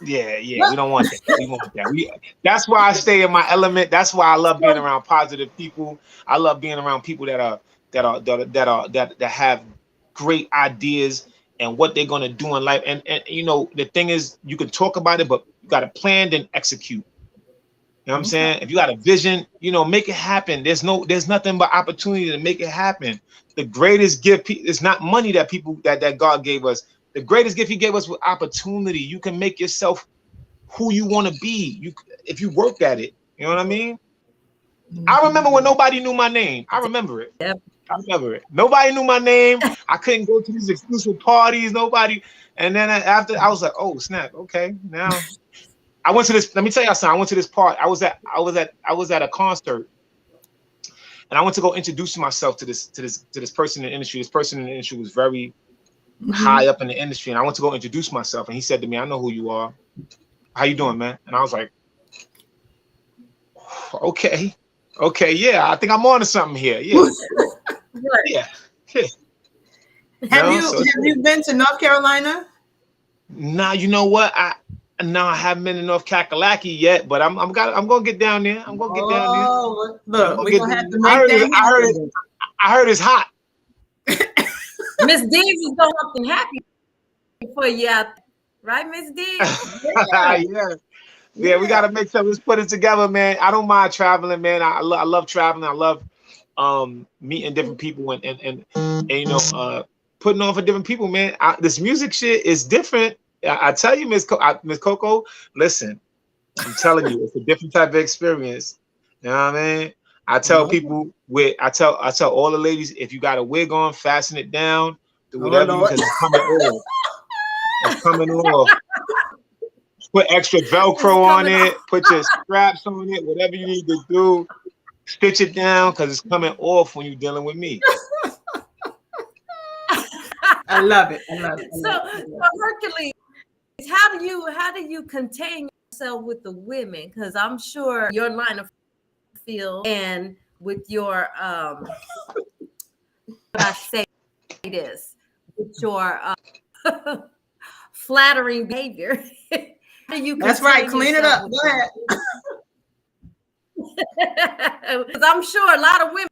Yeah, we don't want that. We want that. That's why I stay in my element. That's why I love being around positive people. I love being around people that have great ideas and what they're gonna do in life. And you know, the thing is, you can talk about it, but you gotta plan then execute. You know what I'm saying? If you got a vision, you know, make it happen. There's nothing but opportunity to make it happen. The greatest gift is not money that God gave us. The greatest gift he gave us was opportunity. You can make yourself who you want to be. If you work at it. You know what I mean? I remember when nobody knew my name. I remember it. Yep. I remember it. Nobody knew my name. I couldn't go to these exclusive parties. Nobody. And then after I was like, oh snap. Okay, now I went to this. Let me tell y'all something. I went to this part. I was at a concert, and I went to go introduce myself to this person in the industry. This person in the industry was very high up in the industry, and I went to go introduce myself. And he said to me, "I know who you are. How you doing, man?" And I was like, "Okay, yeah. I think I'm on to something here. Yeah, yeah." Have you been to North Carolina? Nah, you know what? I haven't been to North Kakalaki yet, but I'm gonna get down there. I'm gonna get down there. Oh, look, we're gonna have to make that happen. I heard it's hot. Miss Deeves is going up and happy for you out there. Right, Miss Deeves? Yeah, we gotta make something. Let's put it together, man. I don't mind traveling, man. I love traveling. I love meeting different people and you know putting on for different people, man. This music shit is different. I tell you, Miss Coco, listen, I'm telling you, it's a different type of experience. You know what I mean? I tell people I tell all the ladies, if you got a wig on, fasten it down, do whatever because it's coming off. It's coming off. Put extra Velcro on it, put your straps on it, whatever you need to do, stitch it down because it's coming off when you're dealing with me. I love it. So Hercules, how do you contain yourself with the women? Because I'm sure your line of field and with your I say this with your flattering behavior. How do you That's right. Clean it up. Go ahead. Because I'm sure a lot of women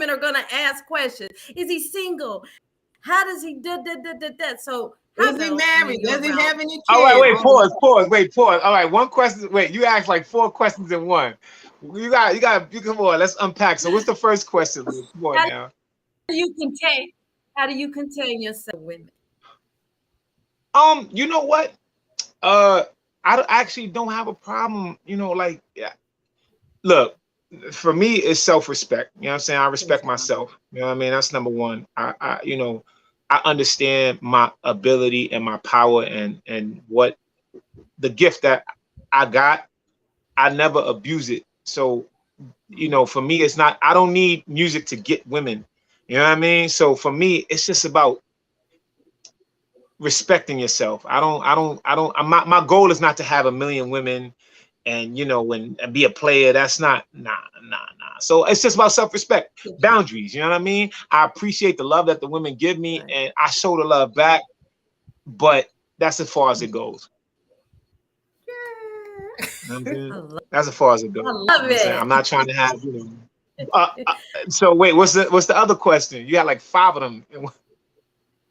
are going to ask questions. Is he single? How does he do that? So is he married? Does he have any kids? All right, wait, pause. All right, one question. Wait, you asked like 4 questions in one. You come on, let's unpack. So what's the first question? Come on now. How do you contain yourself, women? You know what? I actually don't have a problem, you know, like, yeah. Look, for me, it's self-respect. You know what I'm saying? I respect myself. You know what I mean? That's number one. I you know, I understand my ability and my power and what the gift that I got. I never abuse it. So, you know, for me, it's not, I don't need music to get women. You know what I mean? So for me, it's just about respecting yourself. My goal is not to have 1 million women and, you know, and be a player. That's not, nah. So it's just about self-respect, boundaries. You know what I mean? I appreciate the love that the women give me and I show the love back, but that's as far as it goes. You know that's as far as it goes. I love it. I'm not trying to have, you know. So wait, what's the other question? You got like 5 of them.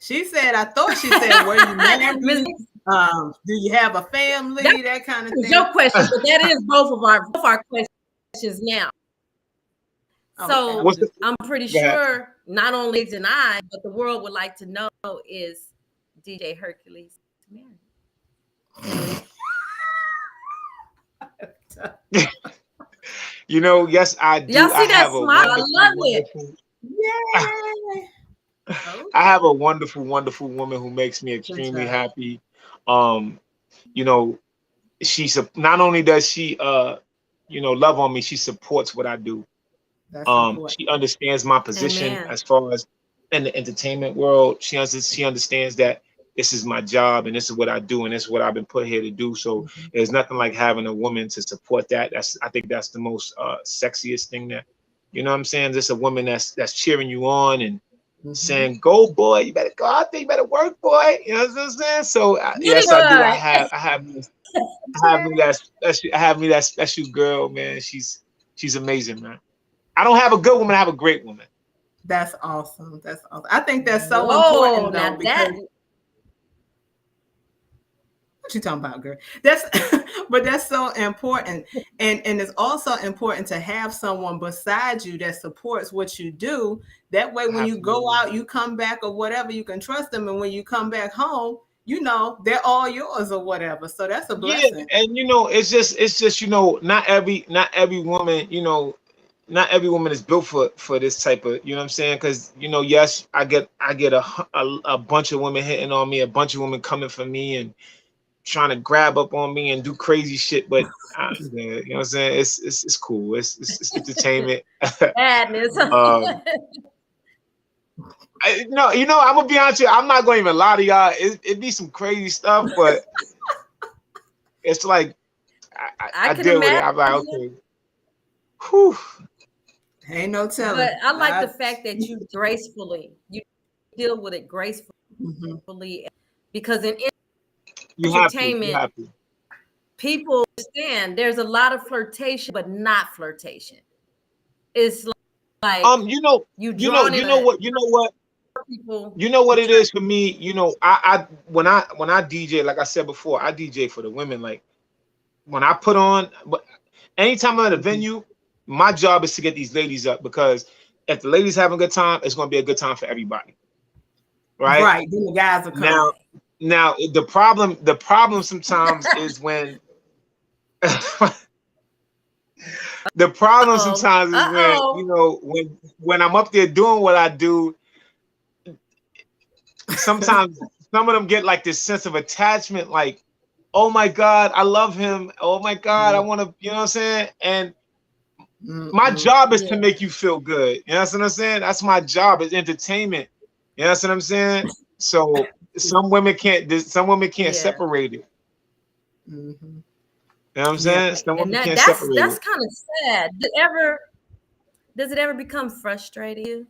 She said, I thought she said, were you married? Do you have a family? That kind of thing. Your question, but that is both of our questions now. So I'm pretty sure not only and I, but the world would like to know is DJ Hercules married? You know, yes, I Y'all do. I see that have a smile? I wonderful, love it. wonderful. Yay! I Okay. have a wonderful, wonderful woman who makes me Good extremely job. happy. Um, you know, not only does she love on me, she supports what I do. That's important. She understands my position Amen. as far as in the entertainment world. She understands that this is my job and this is what I do and this is what I've been put here to do. So Mhm. there's nothing like having a woman to support that. I think that's the most sexiest thing that, you know what I'm saying? Just a woman that's cheering you on and Mhm. saying, "Go, boy! You better go out there. You better work, boy." You know what I'm saying? So Get it yes, I do. right. I have me that special girl, man. She's amazing, man. I don't have a good woman. I have a great woman. That's awesome. That's awesome. I think that's so Whoa, important now though, that because what you talking about, girl? That's but that's so important. And it's also important to have someone beside you that supports what you do. That way when you go Absolutely. out, you come back or whatever, you can trust them. And when you come back home, they're all yours or whatever. So that's a Yeah, blessing. and it's just not every woman, not every woman is built for this type of, you know what I'm saying? Because yes, I get a bunch of women hitting on me, a bunch of women coming for me and trying to grab up on me and do crazy shit, but yeah, you know what I'm saying? It's cool. It's entertainment. madness. um, no, I'm gonna be honest with you. I'm not gonna even lie to y'all. It be some crazy stuff, but it's like I I can deal with it. imagine, I'm like, okay, whew. Ain't no but telling. I like the fact that you deal with it Mhm. gracefully, because in You have to. You entertainment, have to. people understand there's a lot of flirtation, but not flirtation. It's like Um, you know, you you know, drawn you in know a what, you know what, people. you know what it is for me. When I DJ, like I said before, I DJ for the women. Like when I put on, but anytime I'm at a Mhm. venue, my job is to get these ladies up because if the ladies having a good time, it's gonna be a good time for everybody, right? Right. Then the guys will come. Now, Right. now the problem sometimes is when the problem Oh, sometimes is when uh-oh. when I'm up there doing what I do. Sometimes some of them get like this sense of attachment, like, oh my God, I love him. Oh my God, I want to, you know what I'm saying? And my Mm-mm. job is to Yeah. make you feel good. You know what I'm saying? That's my job, is entertainment. You know what I'm saying? So some women can't Yeah. separate it. Mhm. You know what I'm Yeah. saying? Some And women can't that's separate that's it. kind of sad. Does it ever become frustrating you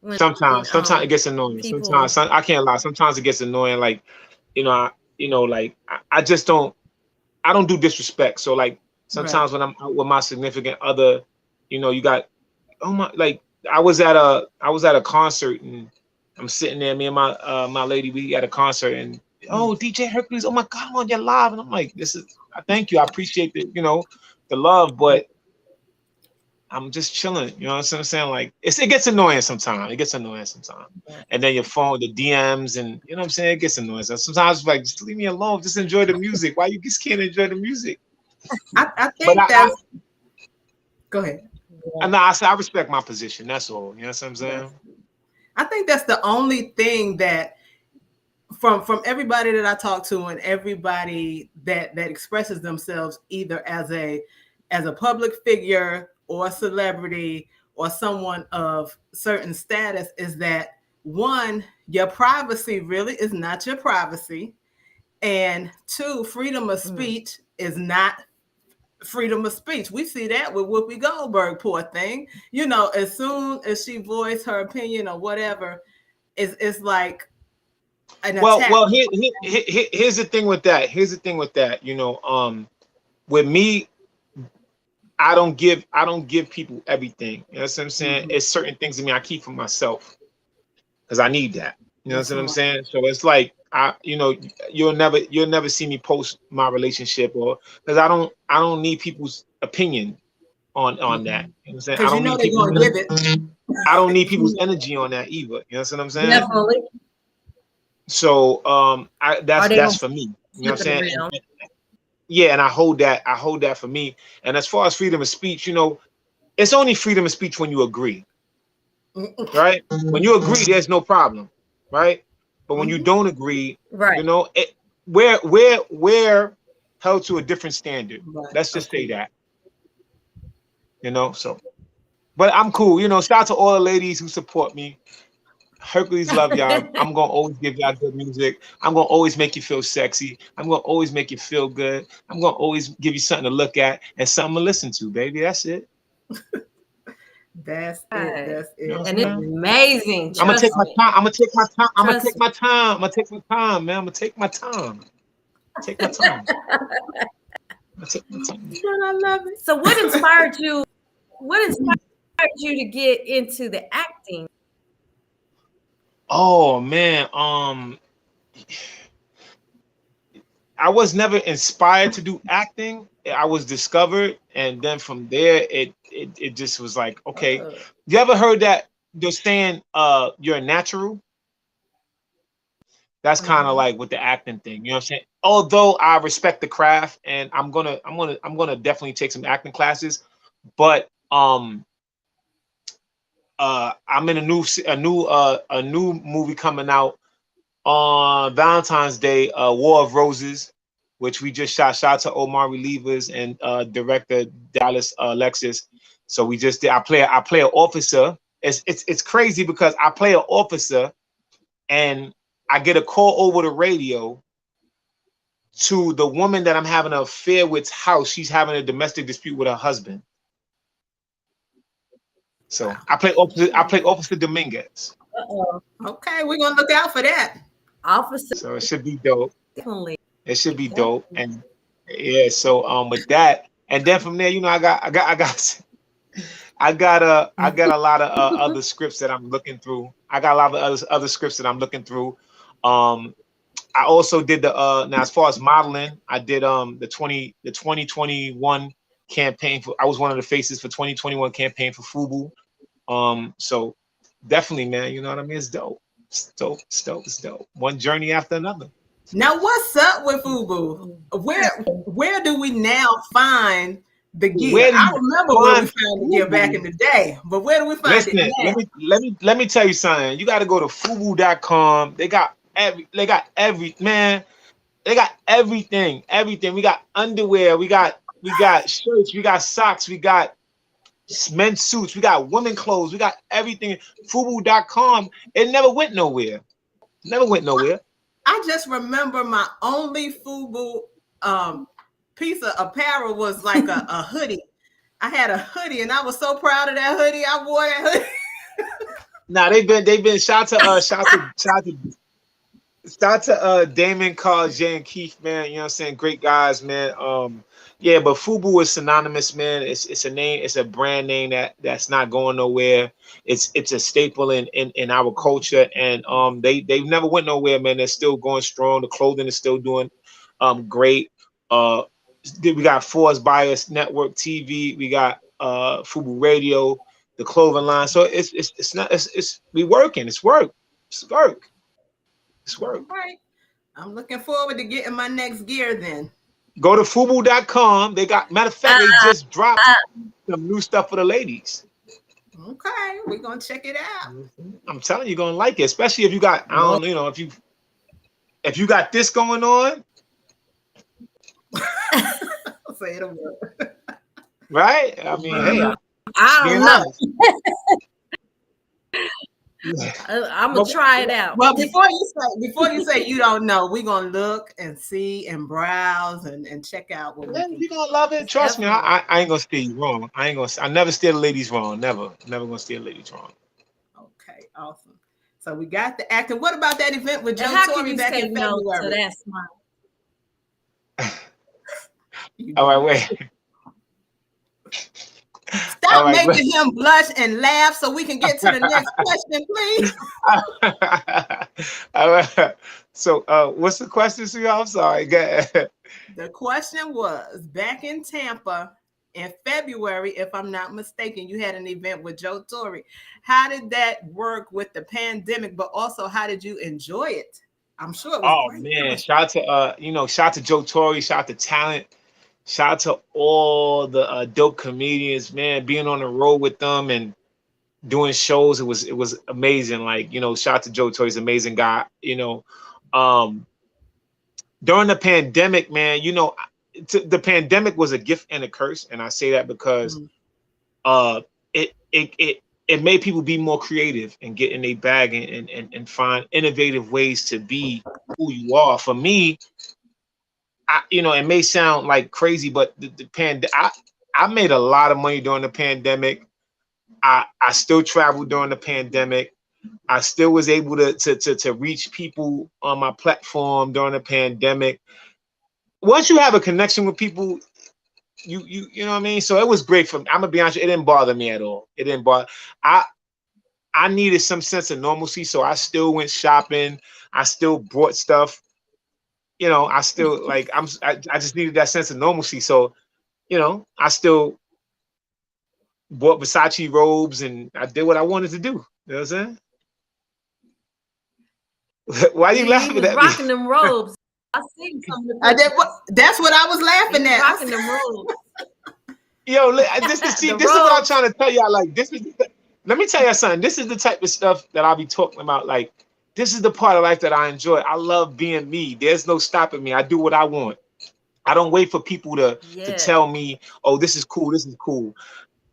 when Sometimes it gets annoying. people I can't lie. Sometimes it gets annoying. Like, you know, I, like I just don't. I don't do disrespect. So like Right. sometimes when I'm out with my significant other, you got, oh my, like I was at a concert and I'm sitting there, me and my lady, we at a concert and, Mm. oh, DJ Hercules, oh my God, I'm on your live. And I'm like, I thank you. I appreciate the love, but I'm just chilling. You know what I'm saying? Like it gets annoying sometimes. It gets annoying sometimes. And then your phone, the DMs, and you know what I'm saying? It gets annoying. So sometimes it's like, just leave me alone. Just enjoy the music. Why you just can't enjoy the music? I But think that's go ahead. I respect my position. That's all. You know what I'm saying? That's I think that's the only thing that from everybody that I talk to and everybody that expresses themselves either as a public figure or a celebrity or someone of certain status is that one, your privacy really is not your privacy, and two, freedom of mm, speech is not freedom of speech. We see that with Whoopi Goldberg, poor thing. As soon as she voiced her opinion or whatever, it's like an attack. Well, here's the thing with that. Here's the thing with that. With me, I don't give people everything. You know what I'm saying? Mhm. It's certain things in me I keep for myself because I need that. You know That's what I'm smart. saying? So it's like you'll never see me post my relationship, or because I don't need people's opinion on that. Mhm. You know what I'm saying? I Because don't need they're people. going to give it. I don't need people's energy on that either. You know what I'm saying? Mhm. definitely So are that's they gonna for me. You know what I'm flip it saying? around? yeah, and I hold that for me. And as far as freedom of speech, it's only freedom of speech when you agree, right? When you agree, there's no problem, right? But when you Mhm. don't agree, Right. we're held to a different standard. Right. Let's just say Okay. that, so. But I'm cool, Shout out to all the ladies who support me. Hercules love y'all. I'm gonna always give y'all good music. I'm gonna always make you feel sexy. I'm gonna always make you feel good. I'm gonna always give you something to look at and something to listen to, baby. That's it. That's it. Right. That's You know it. what I'm And it's saying? amazing. I'm gonna That's take Trust my me. awesome. time. I'm gonna take my time. I'm gonna take Trust my time. I'm gonna take my time, man. I'm gonna take my time. Take my time. I'm gonna take my time. And I love So what it. inspired you? What inspired you to get into the acting? Oh man, I was never inspired to do acting. I was discovered, and then from there, it just was like, okay. Oh, You ever heard that they're saying, you're a natural? That's kind of Mhm. like with the acting thing. You know what I'm saying? Although I respect the craft, and I'm gonna definitely take some acting classes, but I'm in a new movie coming out on Valentine's Day, War of Roses, which we just shot. Shout out to Omar Relievers and director Dallas Alexis. So we just did. I play an officer. It's crazy because I play an officer and I get a call over the radio to the woman that I'm having an affair with's house. She's having a domestic dispute with her husband. So Wow. I play Officer Dominguez. uh-oh. Okay, we're gonna look out for that. Officer, So it should be dope. definitely. It should be dope. Definitely. And yeah, so with that, and then from there, I got a lot of other scripts that I'm looking through. I got a lot of other scripts that I'm looking through. Um, I also did the now as far as modeling, I did the 2021 campaign for. I was one of the faces for 2021 campaign for Fubu. So definitely, man, you know what I mean? It's dope. It's dope. It's dope. It's dope. One journey after another. Now, what's up with Fubu? Where do we now find the gear? Where do I you remember where we find found the gear back Fubu? in the day, but where do we find it Listen, let now? me let me let me tell you something. You got to go to fubu.com. They got everything, everything. We got underwear, we got shirts, we got socks, we got men's suits, we got women clothes, we got everything. Fubu.com. It never went nowhere. Never went nowhere. I just remember my only Fubu um, piece of apparel was like a hoodie. I had a hoodie, and I was so proud of that hoodie. I wore that hoodie. Now they've been shout to Damon, Carl, Jay, and Keith, man. You know what I'm saying? Great guys, man. Yeah, but Fubu is synonymous, man. It's a name, it's a brand name that's not going nowhere. It's a staple in our culture, and they've never went nowhere, man. They're still going strong. The clothing is still doing great. Uh, we got Force Bias Network TV. We got Fubu Radio, the clothing line. So it's not it's we working. It's work. It's work. It's All work. right. I'm looking forward to getting my next gear then. Go to fubu.com. They got, matter of fact, they just dropped some new stuff for the ladies. Okay, we're gonna check it out. I'm telling you, you're gonna like it, especially if you got, I Lord, don't you know, if you got this going on, Say it a word. right? I mean, hey, I'm I being don't know. honest. I'm gonna But try it out. Well, before you say you don't know, we're gonna look and see and browse and check out what we man, can you're gonna love it. Trust me, Definitely. I ain't gonna steer you wrong. I never steer the ladies wrong. Never gonna steer the ladies wrong. Okay, awesome. So we got the acting. What about that event with And Joe how can Torre you back say in no to February? that smile? You All right, know. wait. All Stop right, wait. making him blush and laugh so we can get to the next question, please. All right. So, what's the question, sweetheart? I'm sorry. Go ahead. The question was back in Tampa in February, if I'm not mistaken, you had an event with Joe Torre. How did that work with the pandemic, but also how did you enjoy it? I'm sure it was Oh great. man, shout out to shout out to Joe Torre, shout out to Talent. Shout out to all the dope comedians, man. Being on the road with them and doing shows, it was amazing. Like, shout out to Joe Toy's amazing guy. Um, during the pandemic, man, the pandemic was a gift and a curse, and I say that because Mm. uh, it made people be more creative and get in their bag and find innovative ways to be who you are. For me, it may sound like crazy, but I made a lot of money during the pandemic. I still traveled during the pandemic. I still was able to reach people on my platform during the pandemic. Once you have a connection with people, you know what I mean? So it was great for me. I'm gonna be honest, it didn't bother me at all. It didn't bother. I I needed some sense of normalcy, so I still went shopping. I still bought stuff. I still like I just needed that sense of normalcy. So, I still bought Versace robes and I did what I wanted to do. You know what I'm saying? Why are you He laughing was at me? rocking them robes. I seen some of the I did. pictures. That's what I was He laughing was at. rocking them robes. Yo, this is The this is what I'm robes. trying to tell y'all. Like, let me tell you something. This is the type of stuff that I'll be talking about. Like, this is the part of life that I enjoy. I love being me. There's no stopping me. I do what I want. I don't wait for people to Yeah. tell me, oh, this is cool, this is cool.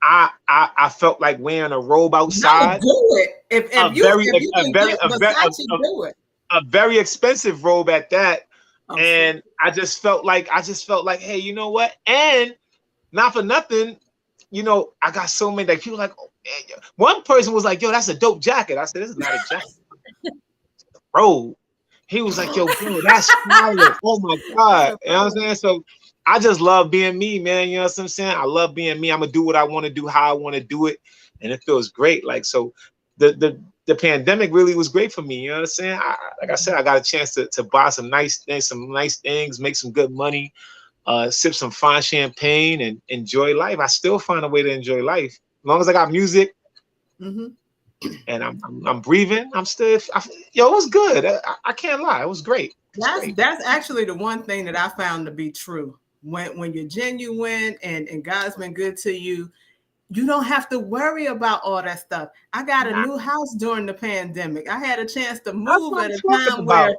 I felt like wearing a robe No, outside, do it. a If you very if you a can very get Versace, do it. a very expensive robe at that. Oh, see. And I just felt like, hey, you know what? And not for nothing, I got so many like people like, oh, man, one person was like, yo, that's a dope jacket. I said, this is not a jacket, bro. He was like, yo, bro, that's fire. Oh my God. You know what I'm saying? So I just love being me, man. You know what I'm saying? I love being me. I'm gonna do what I want to do, how I want to do it, and it feels great. Like, so the pandemic really was great for me. You know what I'm saying? Like I said, I got a chance to buy some nice things, make some good money, sip some fine champagne, and enjoy life. I still find a way to enjoy life. As long as I got music Hmm. and I'm breathing, yo, it was good. I can't lie. It was great. It's great. That's actually the one thing that I found to be true. When you're genuine and God's been good to you, you don't have to worry about all that stuff. I got a Nah, new house during the pandemic. I had a chance to that's move what at I'm a talking time where about.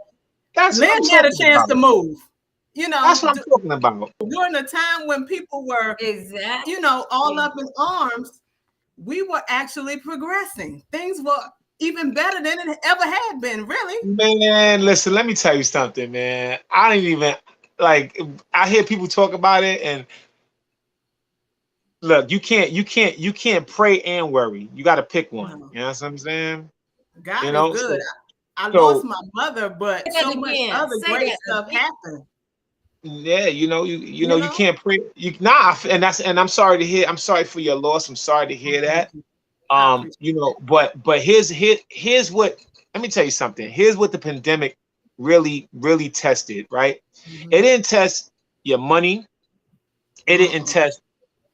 That's what I'm Lynn had a talking chance about. to move. That's what I'm talking about. During the time when people were, Exactly. all up in arms, we were actually progressing. Things were even better than it ever had been, really. Man, listen, let me tell you something, man. I didn't even like I hear people talk about it and look, you can't pray and worry. You gotta pick one. No, You know what I'm saying? You God is know, good. I lost so my mother, but Say that so much again. other Say great that stuff again. happened. yeah, You you know? can't pray. And I'm sorry to hear. I'm sorry for your loss. I'm sorry to Oh, hear thank that. you. I appreciate But here's what. Let me tell you something. Here's what the pandemic really tested. Right? it. Hmm. It didn't test your money. It didn't Uh-uh. test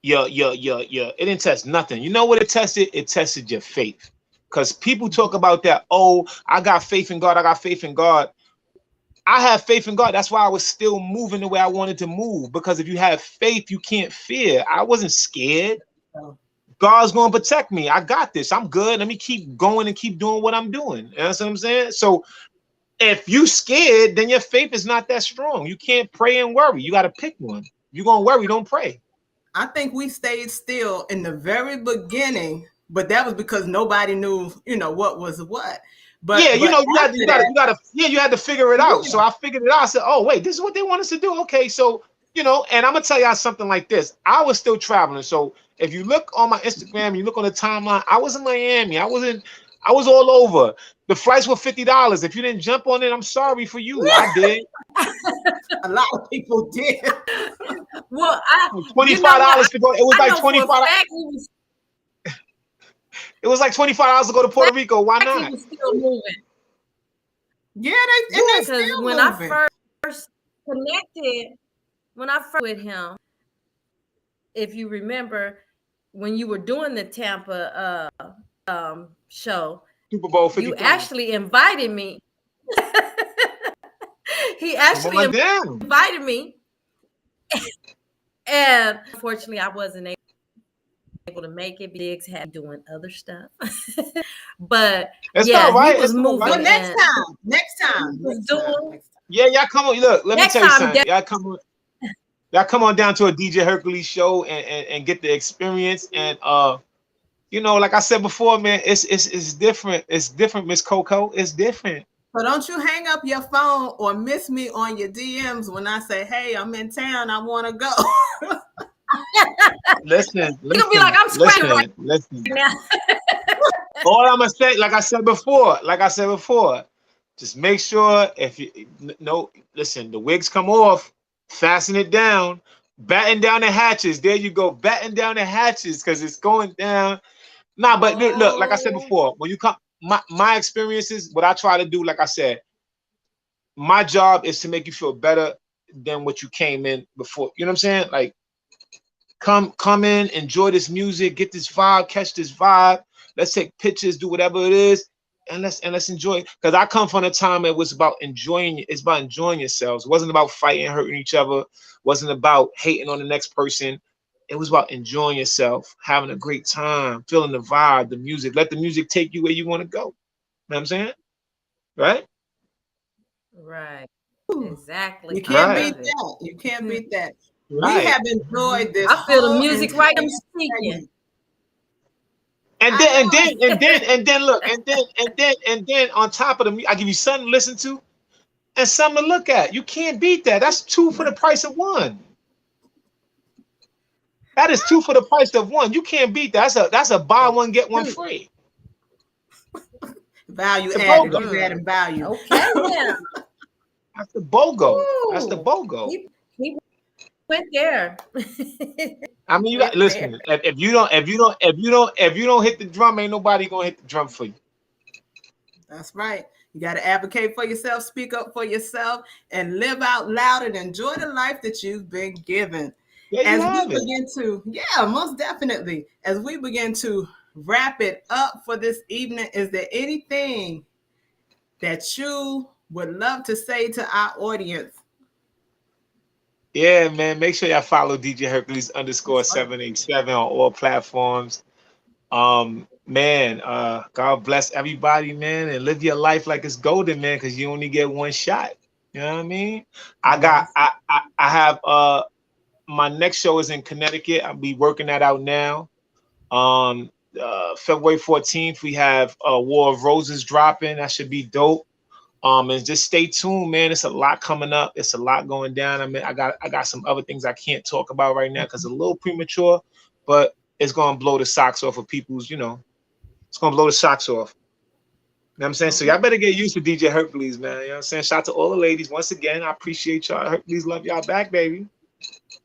your. It didn't test nothing. You know what it tested? It tested your faith. Because people talk about that. Oh, I got faith in God. I got faith in God. I have faith in God. That's why I was still moving the way I wanted to move. Because if you have faith, you can't fear. I wasn't scared. So, God's going to protect me. I got this. I'm good. Let me keep going and keep doing what I'm doing. You know what I'm saying? So if you scared, then your faith is not that strong. You can't pray and worry. You got to pick one. If you're going to worry, don't pray. I think we stayed still in the very beginning, but that was because nobody knew, what was what. Yeah, But after that, you had to figure it out. So yeah. I figured it out. I said, oh, wait, this is what they want us to do. Okay, so, and I'm gonna tell y'all something like this. I was still traveling. So if you look on my Instagram, you look on the timeline, I was in Miami. I was all over. The flights were $50. If you didn't jump on it, I'm sorry for you. I did. A lot of people did. Well, Like you know what? $25 to go. It was I like know for a 25. fact he was. It was like $25 to go to Puerto Rico. Why He not? was still moving. Yeah, Yeah, they Because still when moving. I first connected, when I first with him, if you remember, when you were doing the Tampa show, Super Bowl you 53. actually invited me. He Come actually on down. invited me, And unfortunately, I wasn't able to make it. Biggs had doing other stuff. But It's all yeah, he right. was It's all moving Well, right. next and time, next he time, was next time, doing. next time. Yeah, y'all come on. Look, let me Next tell you time, something. Y'all come on down to a DJ Hercules show and get the experience. And you know, like I said before, man, it's different. It's different, Miss Coco. It's different. So don't you hang up your phone or miss me on your DMs when I say, "Hey, I'm in town. I want to go." Listen, you're gonna be like, listen, I'm scratching right listen, listen. now. All I'm gonna say, like I said before, just make sure if you no, listen, the wigs come off, fasten it down, batten down the hatches. There you go, batten down the hatches because it's going down. Nah, but look, like I said Oh, before, when you come, my experiences, what I try to do, like I said, my job is to make you feel better than what you came in before. You know what I'm saying? Like come in, enjoy this music, get this vibe, catch this vibe. Let's take pictures, do whatever it is, and let's enjoy it. Because I come from a time it was about enjoying. It's about enjoying yourselves. It wasn't about fighting, hurting each other. It wasn't about hating on the next person. It was about enjoying yourself, having a great time, feeling the vibe, the music. Let the music take you where you want to go. You know what I'm saying? Right? right. Ooh, Exactly. you I can't Right. beat love it. that. You can't beat that. We Right. have enjoyed this I feel the whole music right. I'm entire speaking. segment. And I then know. look and then on top of the I give you something to listen to and something to look at. You can't beat that. That's two for the price of one. That is two for the price of one. You can't beat that. That's a buy one get one free. Value It's a added. BOGO. He's adding value. Okay, now. That's the BOGO. That's the Ooh, BOGO. he went there. I mean, you got Went there. listen. If you don't hit the drum, ain't nobody gonna hit the drum for you. That's right. You got to advocate for yourself, speak up for yourself, and live out loud and enjoy the life that you've been given. There you As we have it. begin to, yeah, most definitely, as we begin to wrap it up for this evening, is there anything that you would love to say to our audience? Yeah, man. Make sure y'all follow DJ Hercules That's underscore right. 787 on all platforms. Man, God bless everybody, man, and live your life like it's golden, man, because you only get one shot. You know what I mean? I got Yes. I have my next show is in Connecticut. I'll be working that out now. February 14th, we have War of Roses dropping. That should be dope. And just stay tuned, man. It's a lot coming up. It's a lot going down. I mean, I got some other things I can't talk about right now because it's a little premature, but it's gonna blow the socks off of people's, it's gonna blow the socks off. You know what I'm saying? So Okay. y'all better get used to DJ Hercules, man. You know what I'm saying? Shout out to all the ladies. Once again, I appreciate y'all. Hercules love y'all back, baby.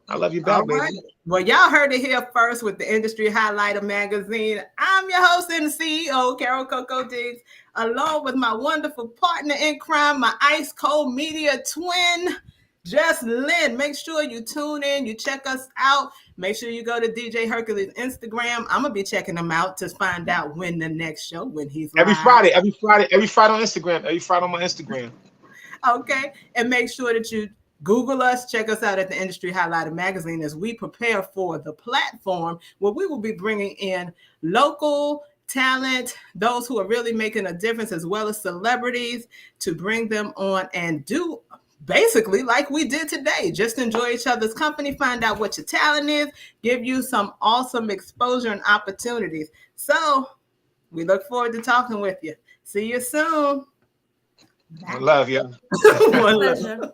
I love you All back, right. baby. Well, y'all heard it here first with the Industry Highlighter magazine. I'm your host and CEO, Carol Coco Diggs, along with my wonderful partner in crime, my ice cold media twin, Just Lynn. Make sure you tune in, you check us out. Make sure you go to DJ Hercules Instagram. I'm gonna be checking him out to find out when the next show, when he's Every live. Friday, every Friday on Instagram, every Friday on my Instagram. Okay. And make sure that you Google us, check us out at the Industry Highlighter magazine as we prepare for the platform where we will be bringing in local talent, those who are really making a difference, as well as celebrities, to bring them on and do basically like we did today. Just enjoy each other's company, find out what your talent is, give you some awesome exposure and opportunities. So we look forward to talking with you. See you soon. I Bye. love you. My One pleasure. love.